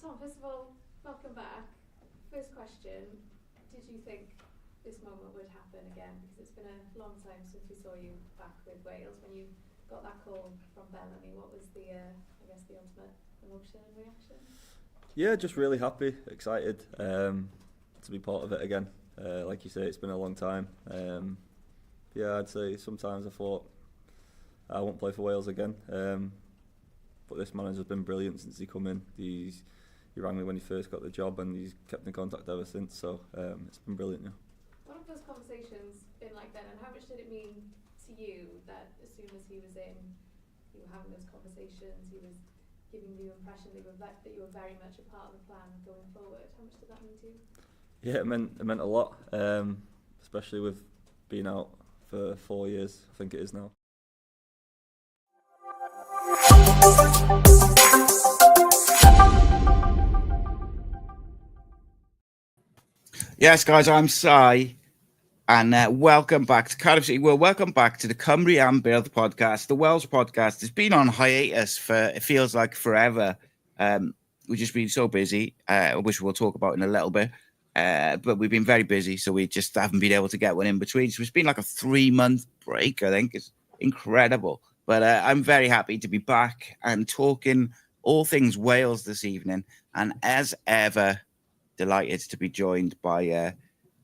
Tom, first of all, welcome back. First question, did you think this moment would happen again? Because it's been a long time since we saw you back with Wales. When you got that call from Bellamy, what was the ultimate emotion and reaction? Yeah, just really happy, excited to be part of it again. Like you say, it's been a long time. Yeah, I'd say sometimes I thought I won't play for Wales again. But this manager's been brilliant since he come in. He rang me when he first got the job, and he's kept in contact ever since. So it's been brilliant. Yeah. What have those conversations been like then, and how much did it mean to you that as soon as he was in, you were having those conversations, he was giving you the impression that you were very much a part of the plan going forward? How much did that mean to you? Yeah, it meant a lot, especially with being out for 4 years. I think it is now. Yes, guys, I'm Si, and welcome back to Cardiff City World. Welcome back to the Cymru Am Byth podcast, the Wales podcast. It's been on hiatus for, it feels like, forever. We've just been so busy, which we'll talk about in a little bit. But we've been very busy, so we just haven't been able to get one in between. So it's been like a 3-month break, I think. It's incredible. But I'm very happy to be back and talking all things Wales this evening. And as ever, delighted to be joined by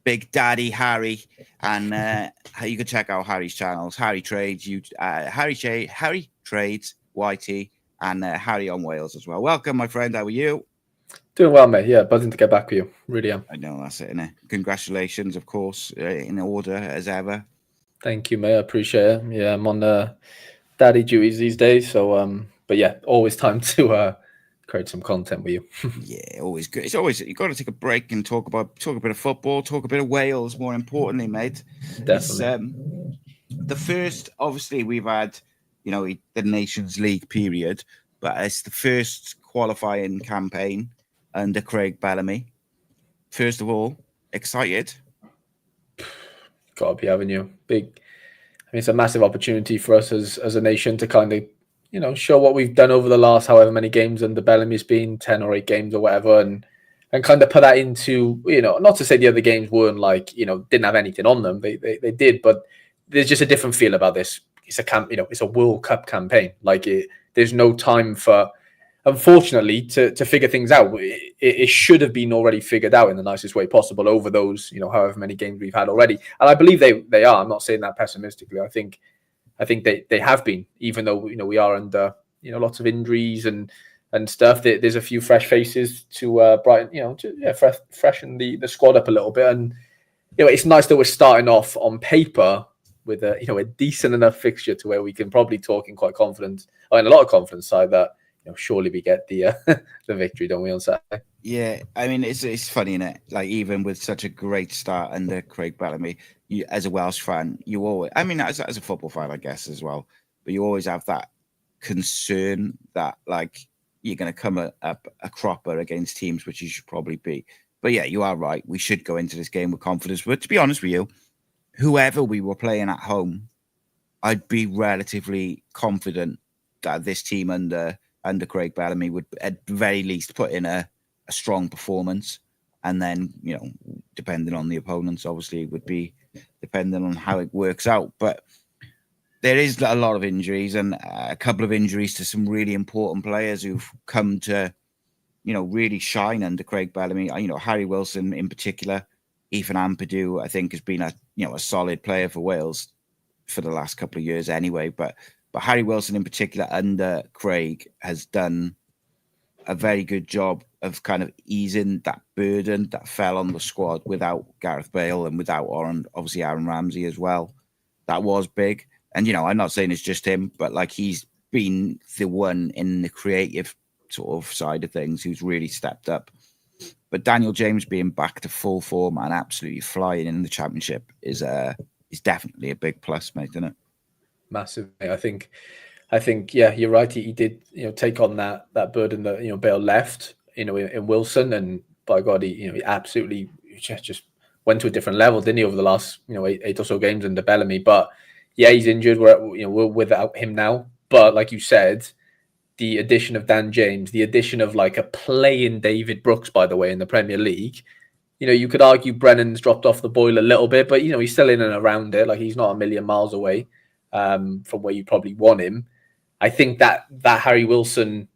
Big Daddy Harry. And you can check out Harry's channels, Harry Trades, Harry Trades, YT, and Harry on Wales as well. Welcome, my friend. How are you? Doing well, mate. Yeah, buzzing to get back with you. Really am. I know, that's it, innit? Congratulations, of course, in order as ever. Thank you, mate. I appreciate it. Yeah, I'm on daddy duties these days. So, but yeah, always time to create some content with you. Yeah, always good. It's always, you've got to take a break and talk a bit of football, talk a bit of Wales, more importantly, mate. Definitely. It's, the first, obviously, we've had, the Nations League period, but it's the first qualifying campaign under Craig Bellamy. First of all, excited? Gotta be, haven't you? Big. I mean, it's a massive opportunity for us as a nation to kind of, show what we've done over the last however many games under Bellamy's been, 10 or 8 games or whatever, and kind of put that into, not to say the other games weren't like, didn't have anything on them. They did, but there's just a different feel about this. It's a it's a World Cup campaign. Like there's no time for, unfortunately, to figure things out. It should have been already figured out in the nicest way possible over those, however many games we've had already. And I believe they are. I'm not saying that pessimistically. I think they have been, even though we are under lots of injuries and stuff. There's a few fresh faces to brighten, freshen the squad up a little bit. And it's nice that we're starting off on paper with a decent enough fixture to where we can probably talk in quite confidence, or in a lot of confidence side that surely we get the the victory, don't we, on Saturday? Yeah, I mean it's funny, innit? Like even with such a great start under Craig Bellamy, you, as a Welsh fan, you always, I mean as a football fan, I guess as well, but you always have that concern that like you're going to come up a cropper against teams which you should probably beat. But yeah, you are right. We should go into this game with confidence. But to be honest with you, whoever we were playing at home, I'd be relatively confident that this team under Craig Bellamy would at the very least put in a strong performance. And then, depending on the opponents, obviously it would be depending on how it works out. But there is a lot of injuries and a couple of injuries to some really important players who've come to, really shine under Craig Bellamy. Harry Wilson in particular, Ethan Ampadu, I think, has been a solid player for Wales for the last couple of years anyway. But Harry Wilson in particular under Craig has done a very good job of kind of easing that burden that fell on the squad without Gareth Bale and without obviously Aaron Ramsey as well. That was big. And, I'm not saying it's just him, but like he's been the one in the creative sort of side of things who's really stepped up. But Daniel James being back to full form and absolutely flying in the championship is definitely a big plus, mate, isn't it? Massive. I think, yeah, you're right. He did, take on that burden that Bale left, in Wilson, and by God, he absolutely just went to a different level, didn't he, over the last 8 or so games under Bellamy. But yeah, he's injured. We're without him now. But like you said, the addition of Dan James, the addition of like a playing David Brooks, by the way, in the Premier League, you could argue Brennan's dropped off the boil a little bit, but, he's still in and around it. Like, he's not a million miles away from where you probably want him. I think that Harry Wilson,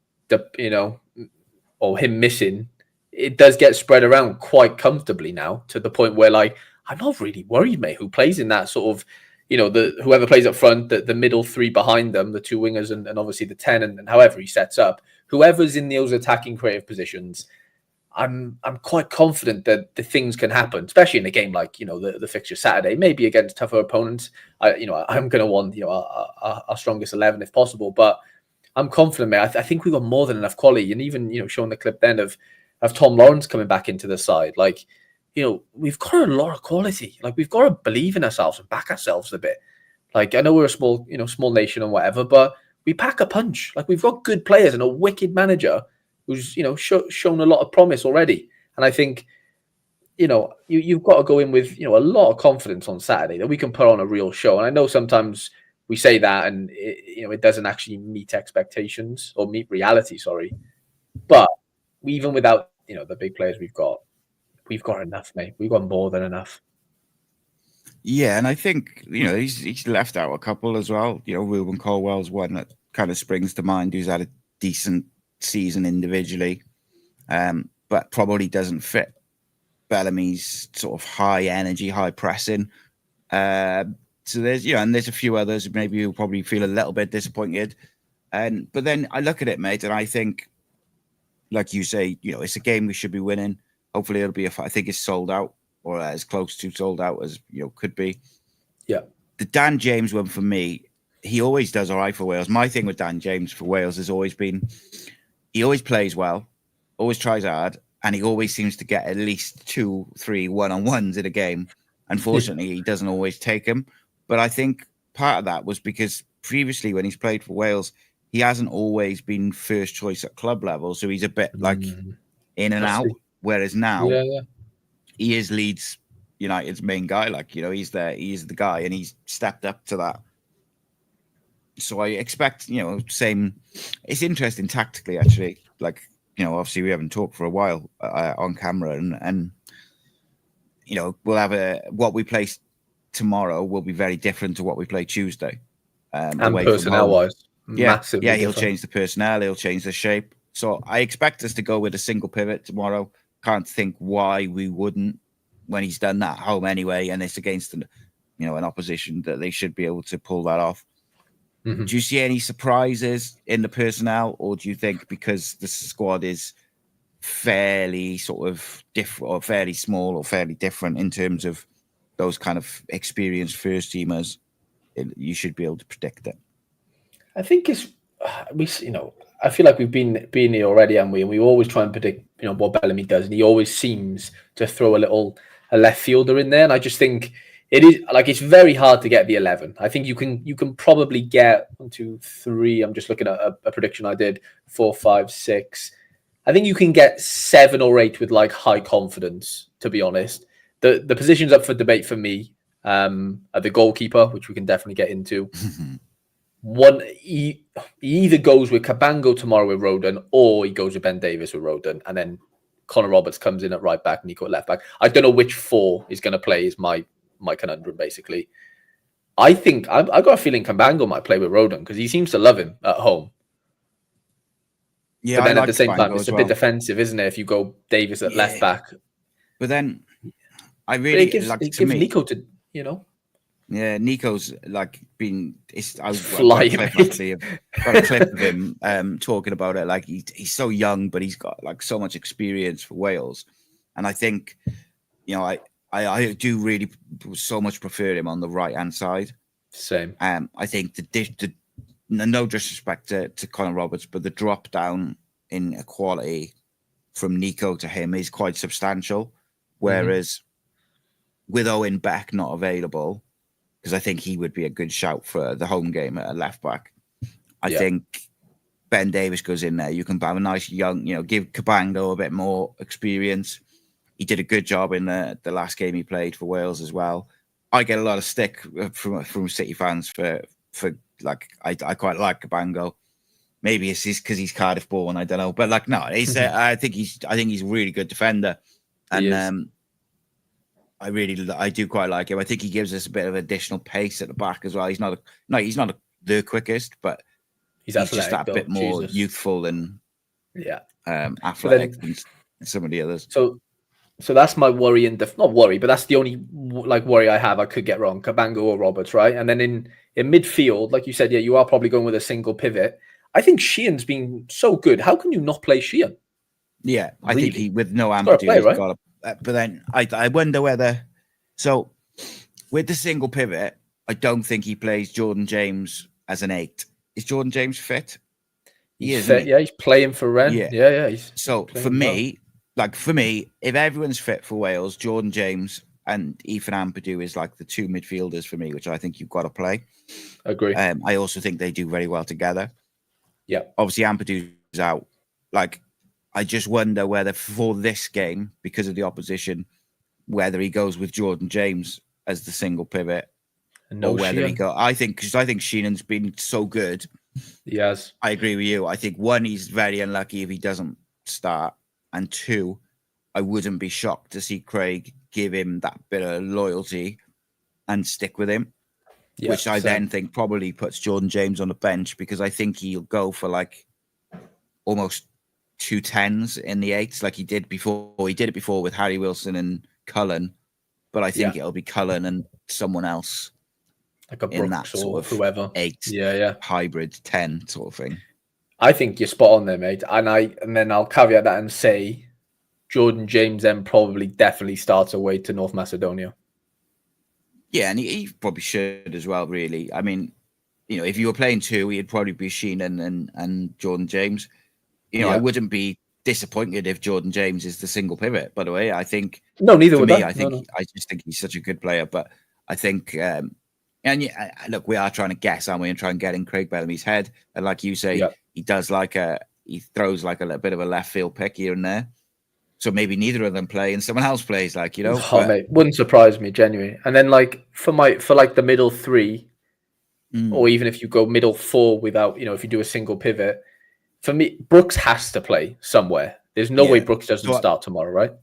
or him missing, it does get spread around quite comfortably now, to the point where, like, I'm not really worried, mate, who plays in that sort of, whoever plays up front, the middle three behind them, the two wingers and obviously the 10 and however he sets up, whoever's in those attacking creative positions, I'm quite confident that the things can happen, especially in a game like, the fixture Saturday, maybe against tougher opponents. I'm going to want, our strongest 11 if possible, but I'm confident, mate. I think we've got more than enough quality. And even, showing the clip then of Tom Lawrence coming back into the side, like, we've got a lot of quality. Like, we've got to believe in ourselves and back ourselves a bit. Like, I know we're a small nation and whatever, but we pack a punch. Like, we've got good players and a wicked manager who's, shown a lot of promise already. And I think, you've got to go in with, a lot of confidence on Saturday that we can put on a real show. And I know sometimes we say that and, it doesn't actually meet expectations or meet reality, sorry. But even without, the big players we've got enough, mate. We've got more than enough. Yeah, and I think, he's left out a couple as well. Ruben Colwell's one that kind of springs to mind, who's had a decent season individually, but probably doesn't fit Bellamy's sort of high energy, high pressing. So there's, and there's a few others maybe who probably feel a little bit disappointed. But then I look at it, mate, and I think, like you say, it's a game we should be winning. Hopefully it'll be I think it's sold out, or as close to sold out as could be. Yeah. The Dan James one for me, he always does all right for Wales. My thing with Dan James for Wales has always been, he always plays well, always tries hard, and he always seems to get at least 2-3 one-on-ones in a game. Unfortunately, he doesn't always take them. But I think part of that was because previously when he's played for Wales, he hasn't always been first choice at club level. So he's a bit like in and out. Whereas now he is Leeds United's main guy. Like, he's there, he's the guy, and he's stepped up to that. So I expect, same. It's interesting tactically, actually. Like, obviously we haven't talked for a while on camera, and we'll have what we play tomorrow will be very different to what we play Tuesday. And personnel-wise, massively he'll different. change the personnel, he'll change the shape. So I expect us to go with a single pivot tomorrow. Can't think why we wouldn't when he's done that at home anyway, and it's against an opposition that they should be able to pull that off. Mm-hmm. Do you see any surprises in the personnel, or do you think because the squad is fairly sort of different, or fairly small, or fairly different in terms of those kind of experienced first teamers, you should be able to predict it? I think I feel like we've been here already, and we always try and predict, what Bellamy does, and he always seems to throw a left fielder in there. And I just think it is like, it's very hard to get the 11. I think you can probably get 1, 2, 3. I'm just looking at a prediction I did, 4, 5, 6. I think you can get 7 or 8 with like high confidence, to be honest. The positions up for debate for me are the goalkeeper, which we can definitely get into. One, he either goes with Cabango tomorrow with Rodon, or he goes with Ben Davies with Rodon, and then Connor Roberts comes in at right back, Nico at left back. I don't know which 4 is going to play, is my conundrum, basically. I think I've got a feeling Cabango might play with Rodon because he seems to love him at home. Yeah, but then at the same Cabango time, it's a as bit well. Defensive, isn't it? If you go Davies at left back, But then I but really it gives Nico to Yeah, Nico's like been. I've Flying, got a clip of him talking about it. Like he's so young, but he's got like so much experience for Wales, and I think I do really so much prefer him on the right hand side. Same. I think the no disrespect to Connor Roberts, but the drop down in quality from Nico to him is quite substantial. Whereas with Owen Beck not available, because I think he would be a good shout for the home game at a left back. I think Ben Davies goes in there. You can have a nice young, give Cabango a bit more experience. He did a good job in the last game he played for Wales as well. I get a lot of stick from City fans for like I quite like Cabango. maybe it's because he's Cardiff born. I don't know, but like no, I think he's a really good defender, and I do quite like him. I think he gives us a bit of additional pace at the back as well. He's not the quickest, but he's just that bit more youthful and athletic than some of the others. So that's my worry, and not worry, but that's the only worry I have. I could get wrong, Cabango or Roberts, right? And then in midfield, like you said, you are probably going with a single pivot. I think Sheehan's been so good. How can you not play Sheehan? Yeah, I think he with no amplitude, he's got to. But then I wonder whether. So with the single pivot, I don't think he plays Jordan James as an 8. Is Jordan James fit? He is fit. Yeah, he's playing for Ren. Yeah. So for me. For me, if everyone's fit for Wales, Jordan James and Ethan Ampadu is like the 2 midfielders for me, which I think you've got to play. Agree. I also think they do very well together. Yeah. Obviously, Ampadu's out. I just wonder whether for this game, because of the opposition, whether he goes with Jordan James as the single pivot, or whether he go. I think Sheenan's been so good. Yes, I agree with you. I think 1, he's very unlucky if he doesn't start. And 2, I wouldn't be shocked to see Craig give him that bit of loyalty and stick with him, which I then think probably puts Jordan James on the bench, because I think he'll go for almost 2 10s in the 8s like he did before. He did it before with Harry Wilson and Cullen, but I think it'll be Cullen and someone else, like a Brooks in that sort of whoever 8 hybrid 10 sort of thing. I think you're spot on there, mate. And then I'll caveat that and say Jordan James then probably definitely starts away to North Macedonia. Yeah, and he probably should as well, really. I mean, if you were playing 2, it'd probably be Sheenan and Jordan James. I wouldn't be disappointed if Jordan James is the single pivot, by the way. I think... No, neither would I. I just think he's such a good player, but I think... look, we are trying to guess, aren't we, and try and get in Craig Bellamy's head. And like you say, he does he throws a little bit of a left field pick here and there. So maybe neither of them play and someone else plays, mate, wouldn't surprise me, genuinely. And then for the middle 3, or even if you go middle 4 without, if you do a single pivot, for me, Brooks has to play somewhere. There's no way Brooks doesn't start tomorrow, right?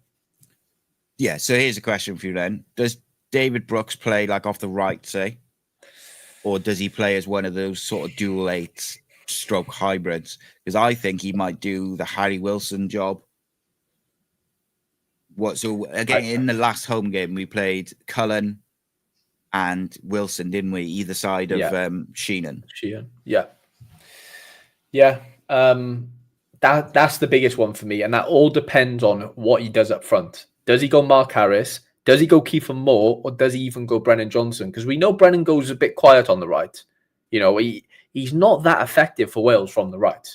Yeah. So here's a question for you then: does David Brooks play off the right, say? Or does he play as one of those sort of dual 8 stroke hybrids? Because I think he might do the Harry Wilson job. So again, in the last home game, we played Cullen and Wilson, didn't we? Either side of Sheenan. Yeah. That's the biggest one for me. And that all depends on what he does up front. Does he go Mark Harris? Does he go Kiefer Moore, or does he even go Brennan Johnson? Because we know Brennan goes a bit quiet on the right. He's not that effective for Wales from the right.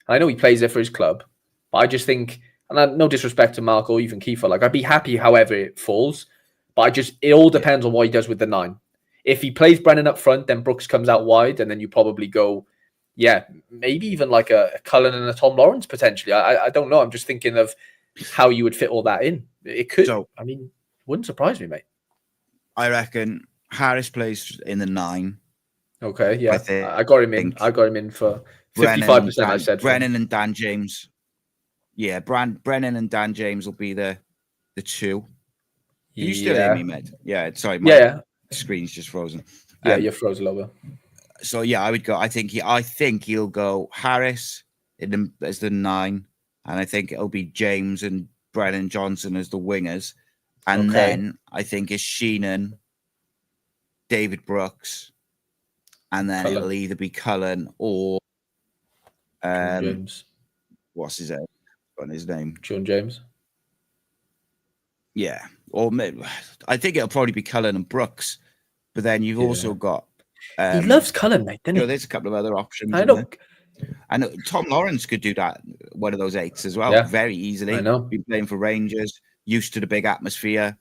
And I know he plays there for his club, but I just think, and no disrespect to Mark or even Kiefer, I'd be happy however it falls, but it all depends on what he does with the 9. If he plays Brennan up front, then Brooks comes out wide, and then you probably go, maybe even a Cullen and a Tom Lawrence potentially. I don't know. I'm just thinking of how you would fit all that in. It could. Wouldn't surprise me, mate. I reckon Harris plays in the 9. Okay, yeah. I got him in. I got him in for 55%, I said. Brennan and Dan James. Yeah, Brennan and Dan James will be the 2. Are you still hear me, mate? Yeah, sorry. My screen's just frozen. Yeah, you're frozen over. So, I would go. I think he'll go Harris as the 9. And I think it'll be James and Brennan Johnson as the wingers. And then I think it's Sheenan, David Brooks, and then it'll either be Cullen or James. What's his name? His name? John James. Yeah, or maybe, I think it'll probably be Cullen and Brooks. But then you've also got. He loves Cullen, mate. Doesn't he? There's a couple of other options. I know. And Tom Lawrence could do that, one of those 8s as well, very easily. I know. Been playing for Rangers, used to the big atmosphere.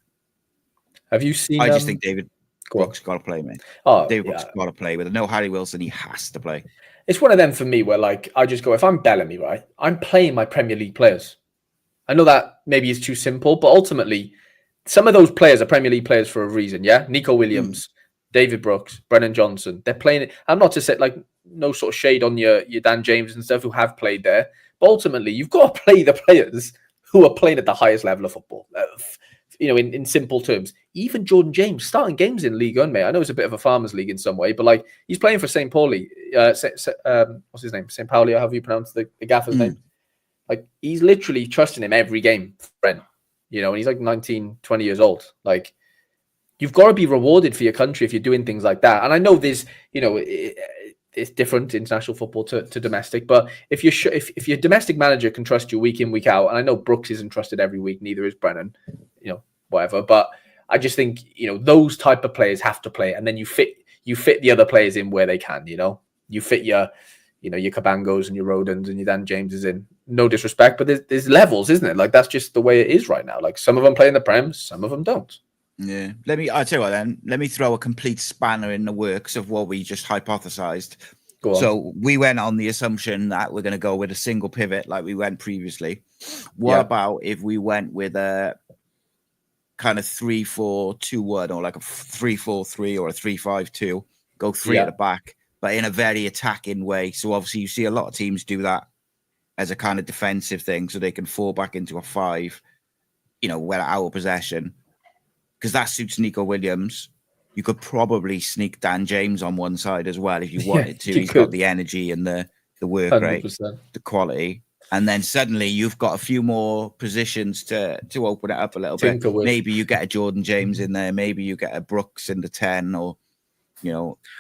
Have you seen? I just think David Brooks got to play, mate. David Brooks got to play. With no Harry Wilson, he has to play. It's one of them for me where I just go, if I'm Bellamy, right, I'm playing my Premier League players. I know that maybe is too simple, but ultimately, some of those players are Premier League players for a reason, yeah? Nico Williams, David Brooks, Brennan Johnson, they're playing it. I'm not to say, no sort of shade on your Dan James and stuff who have played there. But ultimately, you've got to play the players who are playing at the highest level of football. In simple terms, even Jordan James starting games in League One, mate. I know it's a bit of a farmers' league in some way, but like he's playing for St. Pauli. What's his name? St. Pauli, or however you pronounce the gaffer's name. Like he's literally trusting him every game, Brent. And he's like 19, 20 years old. Like you've got to be rewarded for your country if you're doing things like that. And I know there's, it's different international football to domestic, but if your domestic manager can trust you week in, week out, and I know Brooks isn't trusted every week, neither is Brennan, whatever. But I just think, those type of players have to play, and then you fit the other players in where they can, you fit your Cabangos and your Rodens and your Dan Jameses in. No disrespect, but there's levels, isn't it? Like that's just the way it is right now. Like some of them play in the Prem, some of them don't. Yeah. I'll tell you what then, let me throw a complete spanner in the works of what we just hypothesized. Go on. So we went on the assumption that we're going to go with a single pivot like we went previously. What about if we went with a kind of 3-4-2-1 or like a 3-4-3 or a 3-5-2, go three at the back, but in a very attacking way. So obviously you see a lot of teams do that as a kind of defensive thing, so they can fall back into a 5, where our possession, because that suits Nico Williams. You could probably sneak Dan James on one side as well if you wanted to. He's got the energy and the work 100%. rate, the quality. And then suddenly you've got a few more positions to open it up a little bit. Maybe you get a Jordan James in there. Maybe you get a Brooks in the 10, or,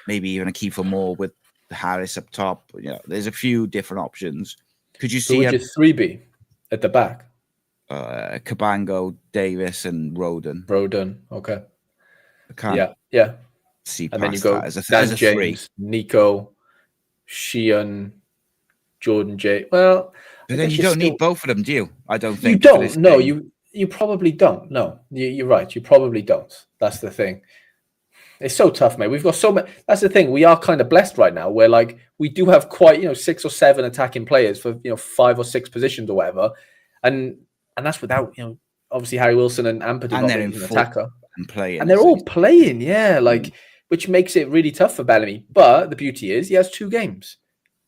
maybe even a Kiefer Moore with Harris up top. There's a few different options. Could you see a 3B at the back? Cabango, Davis, and Roden. Okay. I can't see past and then you go that as a James, 3. Nico, Sheehan, Jordan J. Well, but then you don't need both of them, do you? I don't think you don't. No, you probably don't. No, you're right. You probably don't. That's the thing. It's so tough, mate. We've got so many. That's the thing. We are kind of blessed right now, where like we do have quite 6 or 7 attacking players for 5 or 6 positions or whatever, and that's without obviously Harry Wilson and Ampadu not being an attacker and playing, and they're all playing, which makes it really tough for Bellamy. But the beauty is he has 2 games.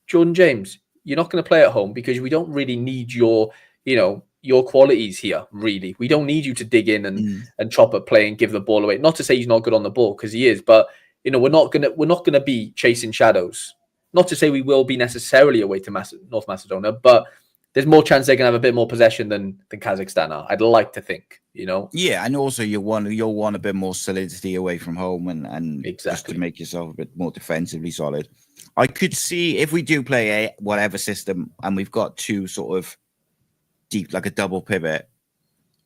Jordan James, you're not going to play at home because we don't really need your qualities here, really. We don't need you to dig in and chop up play and give the ball away. Not to say he's not good on the ball, because he is, but we're not gonna be chasing shadows. Not to say we will be necessarily away to North Macedonia, but there's more chance they're gonna have a bit more possession than Kazakhstan are. I'd like to think, Yeah, and also you'll want a bit more solidity away from home and exactly. Just to make yourself a bit more defensively solid. I could see if we do play whatever system and we've got 2 sort of deep, like a double pivot,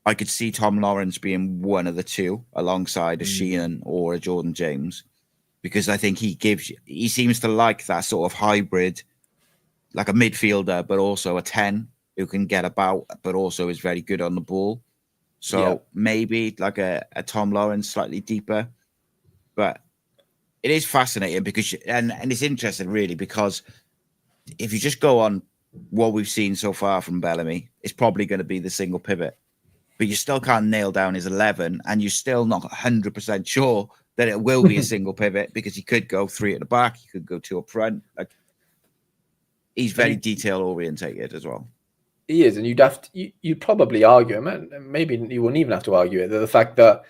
I could see Tom Lawrence being one of the 2 alongside a Sheehan or a Jordan James, because I think he seems to like that sort of hybrid, like a midfielder, but also a 10 who can get about, but also is very good on the ball. So maybe like a Tom Lawrence slightly deeper, but it is fascinating because, and it's interesting really, because if you just go on what we've seen so far from Bellamy, it's probably going to be the single pivot, but you still can't nail down his 11, and you're still not 100% sure that it will be a single pivot, because he could go 3 at the back, he could go 2 up front. Like, he's very detail orientated as well. He is, and you'd probably argue, man. Maybe you wouldn't even have to argue it. The fact that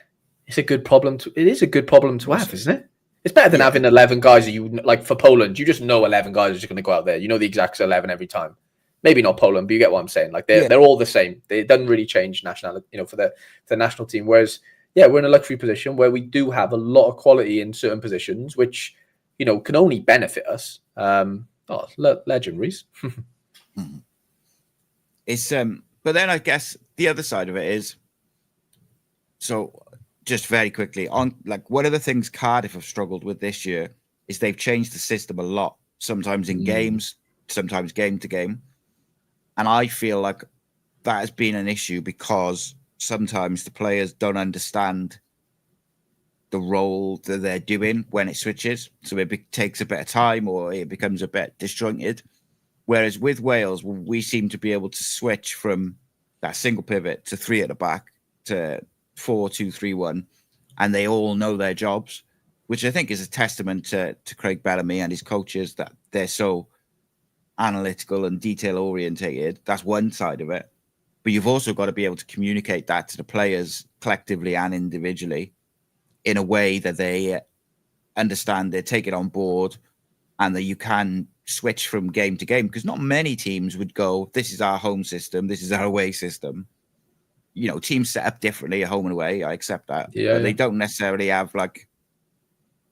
it is a good problem to have, isn't it? It's better than having 11 guys that you like. For Poland, you just know 11 guys are just going to go out there. You know the exact 11 every time. Maybe not Poland, but you get what I'm saying. Like they're all the same. It doesn't really change nationality, for the national team. Whereas, we're in a luxury position where we do have a lot of quality in certain positions, which can only benefit us. Legendaries. It's but then I guess the other side of it is, so just very quickly on, like, one of the things Cardiff have struggled with this year is they've changed the system a lot, sometimes in games, sometimes game to game. And I feel like that has been an issue because sometimes the players don't understand the role that they're doing when it switches. So it takes a bit of time, or it becomes a bit disjointed. Whereas with Wales, we seem to be able to switch from that single pivot to 3 at the back to 4-2-3-1, and they all know their jobs, which I think is a testament to Craig Bellamy and his coaches, that they're so analytical and detail orientated. That's one side of it. But you've also got to be able to communicate that to the players collectively and individually in a way that they understand, they take it on board, and that you can switch from game to game, because not many teams would go, this is our home system, this is our away system. You know, teams set up differently at home and away. I accept that. But they don't necessarily have like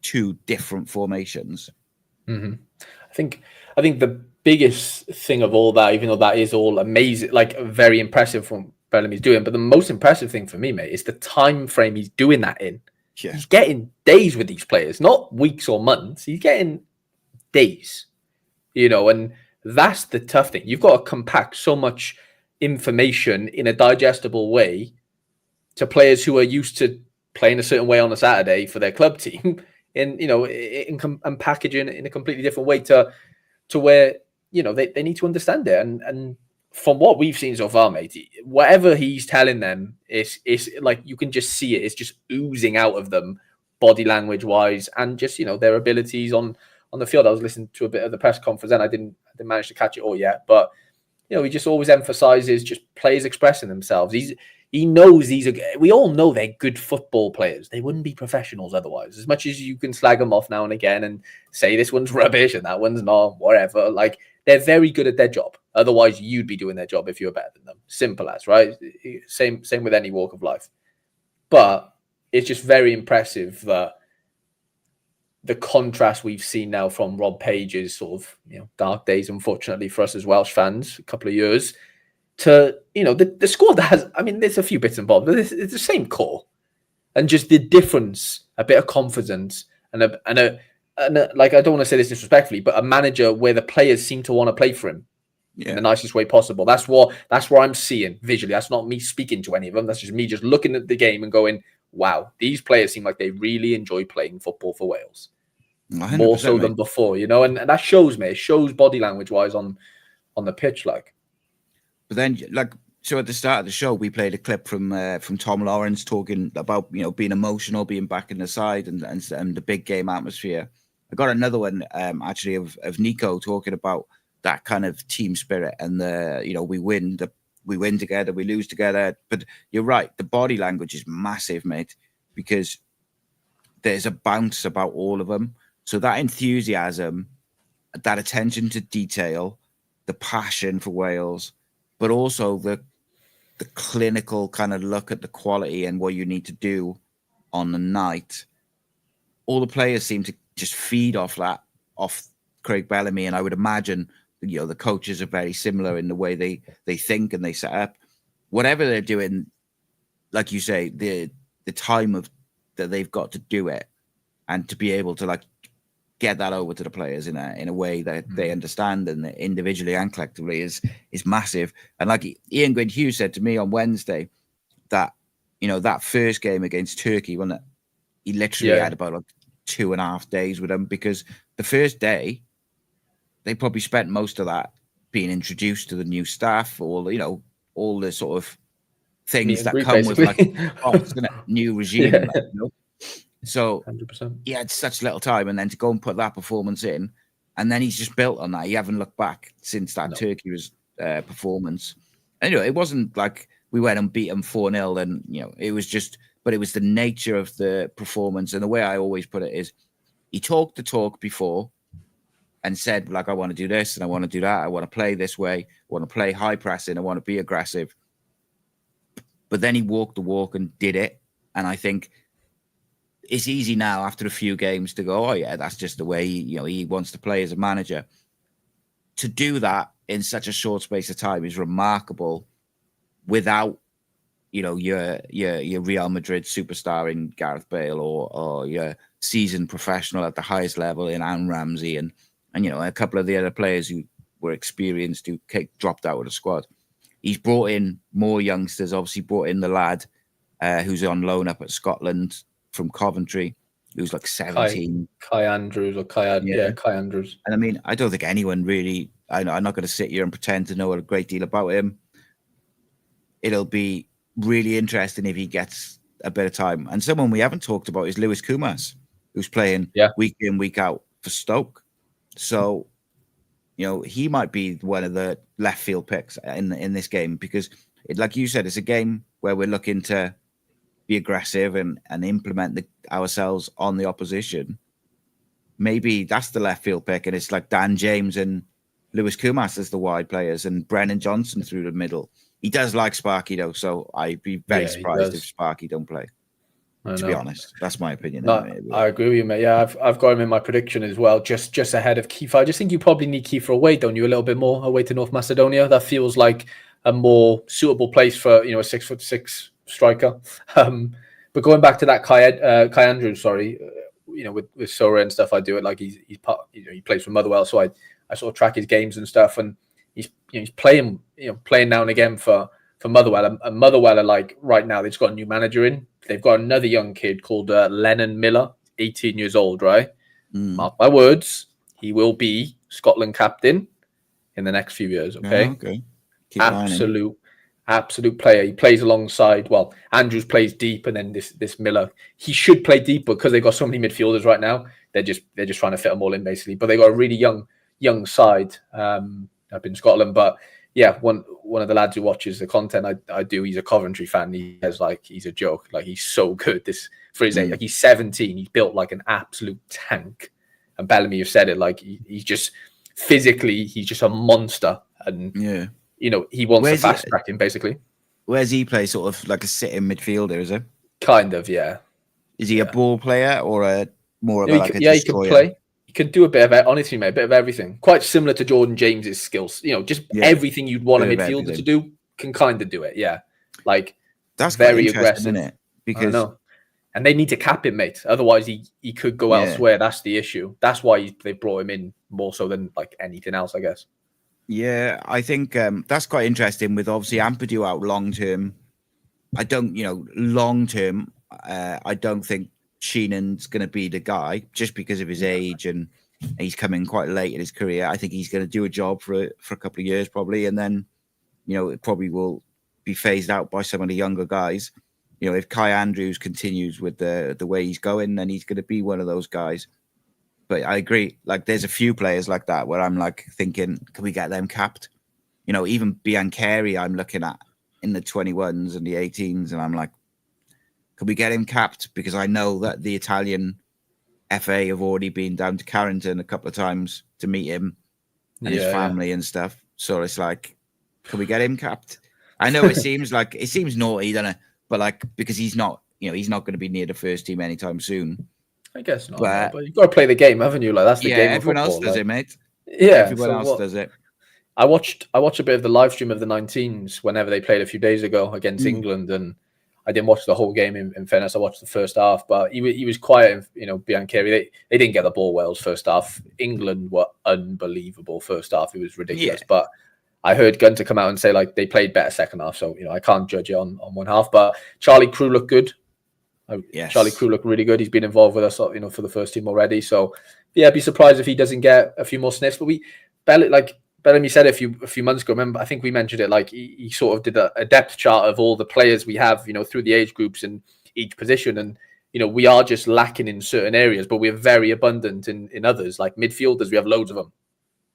two different formations. Mm-hmm. I think the biggest thing of all that, even though that is all amazing, like very impressive from Bellamy's doing, but the most impressive thing for me, mate, is the time frame he's doing that in. Yeah. He's getting days with these players, not weeks or months. He's getting days, you know, and that's the tough thing. You've got to compact so much information in a digestible way to players who are used to playing a certain way on a Saturday for their club team, and you know, and packaging it in a completely different way to where, you know, they need to understand it. And from what we've seen so far, mate, whatever he's telling them is like, you can just see it. It's just oozing out of them, body language wise, and just, you know, their abilities on the field. I was listening to a bit of the press conference, and I didn't manage to catch it all yet, but you know, he just always emphasizes just players expressing themselves. He knows we all know they're good football players. They wouldn't be professionals otherwise. As much as you can slag them off now and again and say this one's rubbish and that one's not, whatever, like, they're very good at their job. Otherwise, you'd be doing their job if you were better than them. Simple as, right? Same with any walk of life. But it's just very impressive that the contrast we've seen now from Rob Page's sort of, you know, dark days, unfortunately for us as Welsh fans, a couple of years, to, you know, the squad that has, I mean, there's a few bits and bobs, but it's the same core. And just the difference, a bit of confidence, and a like, I don't want to say this disrespectfully, but a manager where the players seem to want to play for him in the nicest way possible. That's what I'm seeing visually. That's not me speaking to any of them. That's just me just looking at the game and going, wow, these players seem like they really enjoy playing football for Wales. More so than before, you know, and that shows me. It shows body language wise on the pitch, like. But then, like, so at the start of the show, we played a clip from Tom Lawrence talking about, you know, being emotional, being back in the side, and the big game atmosphere. I got another one actually of Nico talking about that kind of team spirit, and you know, we win together, we lose together. But you're right, the body language is massive, mate, because there's a bounce about all of them. So that enthusiasm, that attention to detail, the passion for Wales, but also the clinical kind of look at the quality and what you need to do on the night. All the players seem to just feed off that, off Craig Bellamy, and I would imagine, you know, the coaches are very similar in the way they think and they set up. Whatever they're doing, like you say, the time of that they've got to do it, and to be able to like get that over to the players in a way that they understand, and individually and collectively is massive. And like Ian Gwyn Hughes said to me on Wednesday, that, you know, that first game against Turkey, when he literally had about like 2.5 days with them, because the first day they probably spent most of that being introduced to the new staff, or, you know, all the sort of things that come with like new regime. Like, you know? So 100%. He had such little time, and then to go and put that performance in, and then he's just built on that. He haven't looked back since that Turkey performance. Anyway, it wasn't like we went and beat him 4-0, and, you know, it was just, but it was the nature of the performance. And the way I always put it is, he talked the talk before and said, like, I want to do this and I want to do that. I want to play this way. I want to play high pressing. I want to be aggressive. But then he walked the walk and did it. And I think it's easy now after a few games to go, oh yeah, that's just the way he wants to play as a manager. To do that in such a short space of time is remarkable, without, you know, your Real Madrid superstar in Gareth Bale, or your seasoned professional at the highest level in Aaron Ramsey, and you know, a couple of the other players who were experienced who dropped out of the squad. He's brought in more youngsters. Obviously, brought in the lad who's on loan up at Scotland from Coventry, who's like 17. Kai Andrews. And I mean, I don't think anyone really, I'm not going to sit here and pretend to know a great deal about him. It'll be really interesting if he gets a bit of time. And someone we haven't talked about is Lewis Kumas, who's playing week in, week out for Stoke. So he might be one of the left field picks in this game because, like you said, it's a game where we're looking to be aggressive and implement ourselves on the opposition. Maybe that's the left field pick, and it's like Dan James and Lewis Kumas as the wide players and Brennan Johnson through the middle. He does like Sparky though, so I'd be very surprised if Sparky don't play. To be honest, that's my opinion. No, I agree with you, mate. Yeah, I've got him in my prediction as well, just ahead of Kiefer. I just think you probably need Kiefer away, don't you? A little bit more away to North Macedonia. That feels like a more suitable place for a 6'6" striker. But going back to that Kai Andrews, with Sora and stuff, I do it like he's part. He plays for Motherwell, so I sort of track his games and stuff, and he's playing now and again for Motherwell. And Motherwell are like right now they've just got a new manager in. They've got another young kid called Lennon Miller, 18 years old, right? Mark my words, he will be Scotland captain in the next few years, okay? Okay. Absolute player. He plays alongside, Andrews plays deep, and then this Miller. He should play deep because they've got so many midfielders right now. They're just trying to fit them all in, basically. But they got a really young side up in Scotland. But yeah, one of the lads who watches the content I do, he's a Coventry fan. He's a joke. Like, he's so good. This for his age, like he's 17. He's built like an absolute tank. And Bellamy have said it, like he's just physically, he's just a monster. And he wants to fast track him basically. Where's he play? Sort of like a sitting midfielder, is it? Kind of, yeah. Is he a ball player or a more of a destroyer? He can play. He can do a bit of, honestly, mate, a bit of everything. Quite similar to Jordan James's skills. Everything you'd want a midfielder to do, can kind of do it. Yeah, like that's very aggressive, isn't it? Because and they need to cap him, mate. Otherwise, he could go elsewhere. That's the issue. That's why they brought him in more so than like anything else, I guess. Yeah, I think that's quite interesting. With obviously Ampadu out long term, I don't think Sheenan's going to be the guy just because of his age and he's coming quite late in his career. I think he's going to do a job for a couple of years probably, and then it probably will be phased out by some of the younger guys. If Kai Andrews continues with the way he's going, then he's going to be one of those guys. But I agree. Like, there's a few players like that where I'm like thinking, can we get them capped? Even Biancheri, I'm looking at in the 21s and the 18s, and I'm like, could we get him capped? Because I know that the Italian FA have already been down to Carrington a couple of times to meet him and his family and stuff. So it's like, can we get him capped? I know it seems naughty, doesn't it? But like, because he's not going to be near the first team anytime soon. I guess not. But you've got to play the game, haven't you? Like, that's the game. Everyone else does it, mate. Yeah, everyone else does it. I watched a bit of the live stream of the 19s whenever they played a few days ago against England, and I didn't watch the whole game. In fairness, I watched the first half, but he was quiet. Biancheri, they didn't get the ball well first half. England were unbelievable first half. It was ridiculous. Yeah. But I heard Gunter come out and say like they played better second half. So I can't judge it on one half. But Charlie Crew looked good. Yes. Charlie Crew looked really good. He's been involved with us, for the first team already. So yeah, I'd be surprised if he doesn't get a few more sniffs. But Bellamy said a few months ago. Remember, I think we mentioned it. Like he sort of did a depth chart of all the players we have, through the age groups in each position, and we are just lacking in certain areas, but we're very abundant in others. Like midfielders, we have loads of them.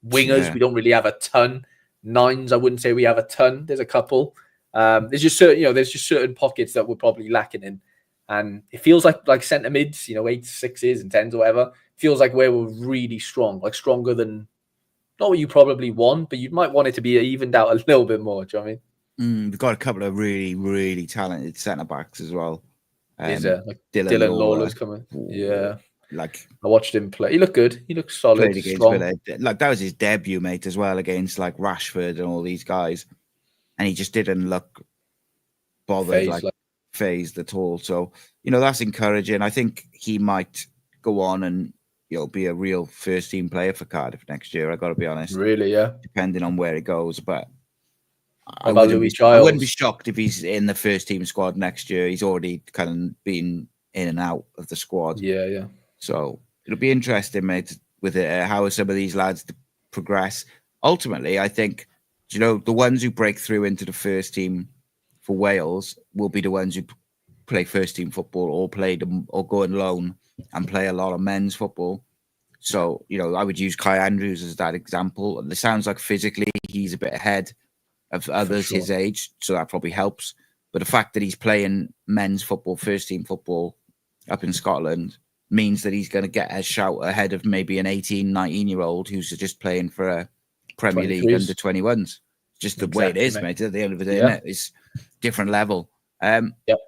Wingers, we don't really have a ton. Nines, I wouldn't say we have a ton. There's a couple. There's just certain pockets that we're probably lacking in, and it feels like centre mids, 8s, 6s, and 10s or whatever. Feels like where we're really strong, like stronger than. Not what you probably want, but you might want it to be evened out a little bit more. Do you know what I mean? We've got a couple of really, really talented centre backs as well. Is there? Like Dylan Lawler's coming. Yeah. Like, I watched him play. He looked good. He looked solid. Strong. Like, that was his debut, mate, as well, against like Rashford and all these guys. And he just didn't look bothered, phased at all. So, that's encouraging. I think he might go on and be a real first team player for Cardiff next year. I got to be honest. Really, yeah. Depending on where it goes, but I wouldn't be shocked if he's in the first team squad next year. He's already kind of been in and out of the squad. Yeah. So it'll be interesting, mate, with how some of these lads progress. Ultimately, I think the ones who break through into the first team for Wales will be the ones who play first team football or go on loan and play a lot of men's football. So, I would use Kai Andrews as that example. It sounds like physically he's a bit ahead of others his age, so that probably helps. But the fact that he's playing men's football, first team football up in Scotland means that he's going to get a shout ahead of maybe an 18, 19-year-old who's just playing for a Premier League under 21s. Just the way it is, mate. At the end of the day, isn't it? It's different level. Yep.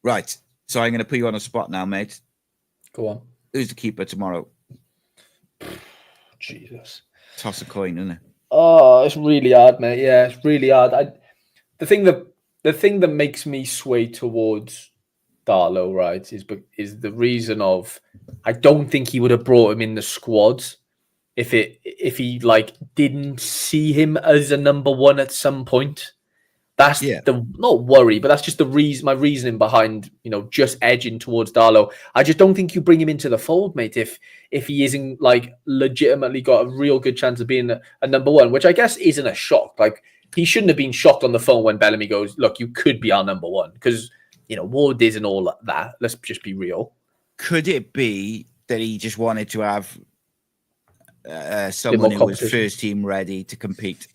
Right. So I'm going to put you on a spot now, mate. Go on. Who's the keeper tomorrow? Jesus. Toss a coin, isn't it? Oh, it's really hard, mate. Yeah, it's really hard. The thing that makes me sway towards Darlow, right, is the reason of I don't think he would have brought him in the squads if he like didn't see him as a number one at some point. That's the not worry, but that's just the reason. My reasoning behind just edging towards Darlow. I just don't think you bring him into the fold, mate. If he isn't like legitimately got a real good chance of being a number one, which I guess isn't a shock. Like he shouldn't have been shocked on the phone when Bellamy goes, "Look, you could be our number one," because Ward isn't all that. Let's just be real. Could it be that he just wanted to have someone who was first team ready to compete?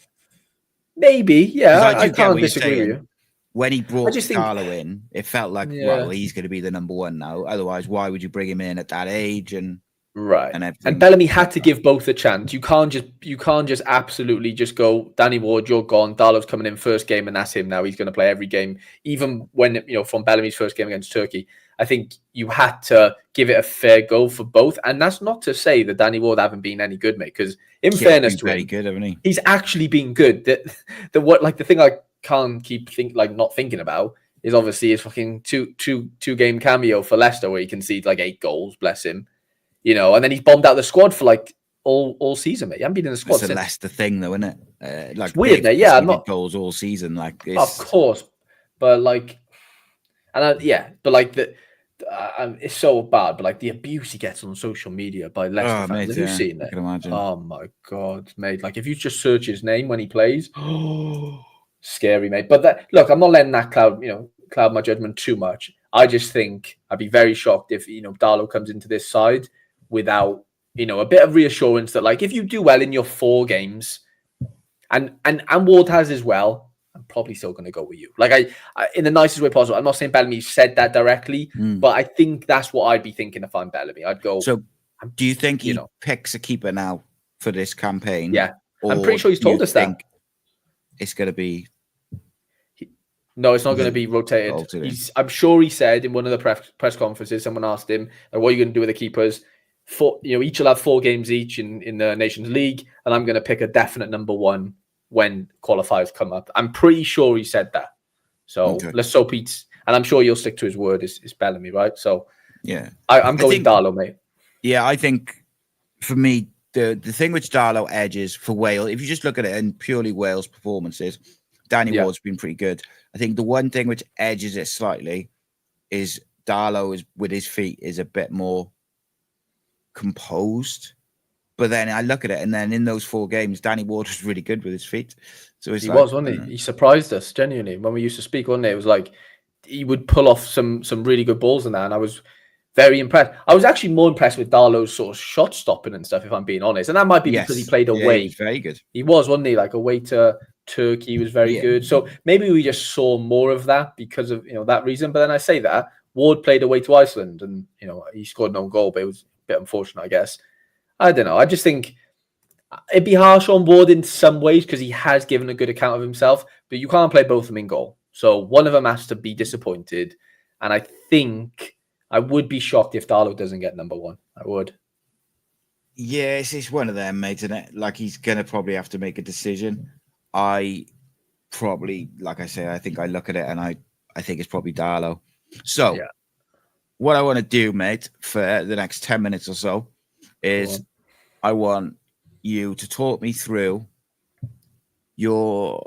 Maybe, yeah. I can't disagree with you. When he brought Darlow in, it felt like, well, he's going to be the number one now. Otherwise, why would you bring him in at that age? And Bellamy had to give both a chance. You can't just absolutely just go, Danny Ward, you're gone. Darlow's coming in first game, and that's him now. He's going to play every game, even when from Bellamy's first game against Turkey. I think you had to give it a fair go for both, and that's not to say that Danny Ward haven't been any good, mate. Because in fairness to him, good, haven't he? He's actually been good. The thing I can't keep not thinking about is obviously his fucking two game cameo for Leicester where he conceded like 8 goals. Bless him, and then he's bombed out the squad for like all season, mate. He hasn't been in the squad. It's a Leicester thing, though, isn't it? Like it's weird, mate. Yeah, not goals all season, like of course, but like, it's so bad, but like the abuse he gets on social media by Leicester fans. Have you seen it? I can imagine. Oh my god, mate! Like if you just search his name when he plays, scary, mate. But look, I'm not letting that cloud my judgment too much. I just think I'd be very shocked if Darlow comes into this side without a bit of reassurance that like if you do well in your 4 games, and Ward has as well. I'm probably still going to go with you. Like I, in the nicest way possible. I'm not saying Bellamy said that directly, but I think that's what I'd be thinking if I'm Bellamy. I'd go. So, do you think he picks a keeper now for this campaign? Yeah, I'm pretty sure he's told us that. It's going to be. No, it's not going to be rotated. I'm sure he said in one of the press conferences, someone asked him, "What are you going to do with the keepers?" Each will have 4 games each in the Nations League, and I'm going to pick a definite number one when qualifiers come up. I'm pretty sure he said that. So let's hope and I'm sure you'll stick to his word, is Bellamy, right? So yeah, I'm going Darlow, mate. Yeah, I think for me, the thing which Darlow edges for Wales, if you just look at it in purely Wales performances, Danny Ward's been pretty good. I think the one thing which edges it slightly is Darlow with his feet is a bit more composed. But then I look at it, and then in those 4 games, Danny Ward was really good with his feet. So he was, wasn't he? He surprised us genuinely when we used to speak, wasn't it? It was like he would pull off some really good balls in that, and I was very impressed. I was actually more impressed with Darlow's sort of shot stopping and stuff, if I'm being honest. And that might be because he played away. He was very good. He was, wasn't he? Like away to Turkey, he was very good. So maybe we just saw more of that because of that reason. But then I say that Ward played away to Iceland, and he scored no goal, but it was a bit unfortunate, I guess. I don't know. I just think it'd be harsh on Ward in some ways because he has given a good account of himself, but you can't play both of them in goal. So one of them has to be disappointed. And I think I would be shocked if Darlow doesn't get number one. I would. Yeah, it's one of them, mate, isn't it? Like he's going to probably have to make a decision. I probably, like I say, I think I look at it and I think it's probably Darlow. So what I want to do, mate, for the next 10 minutes or so is I want you to talk me through your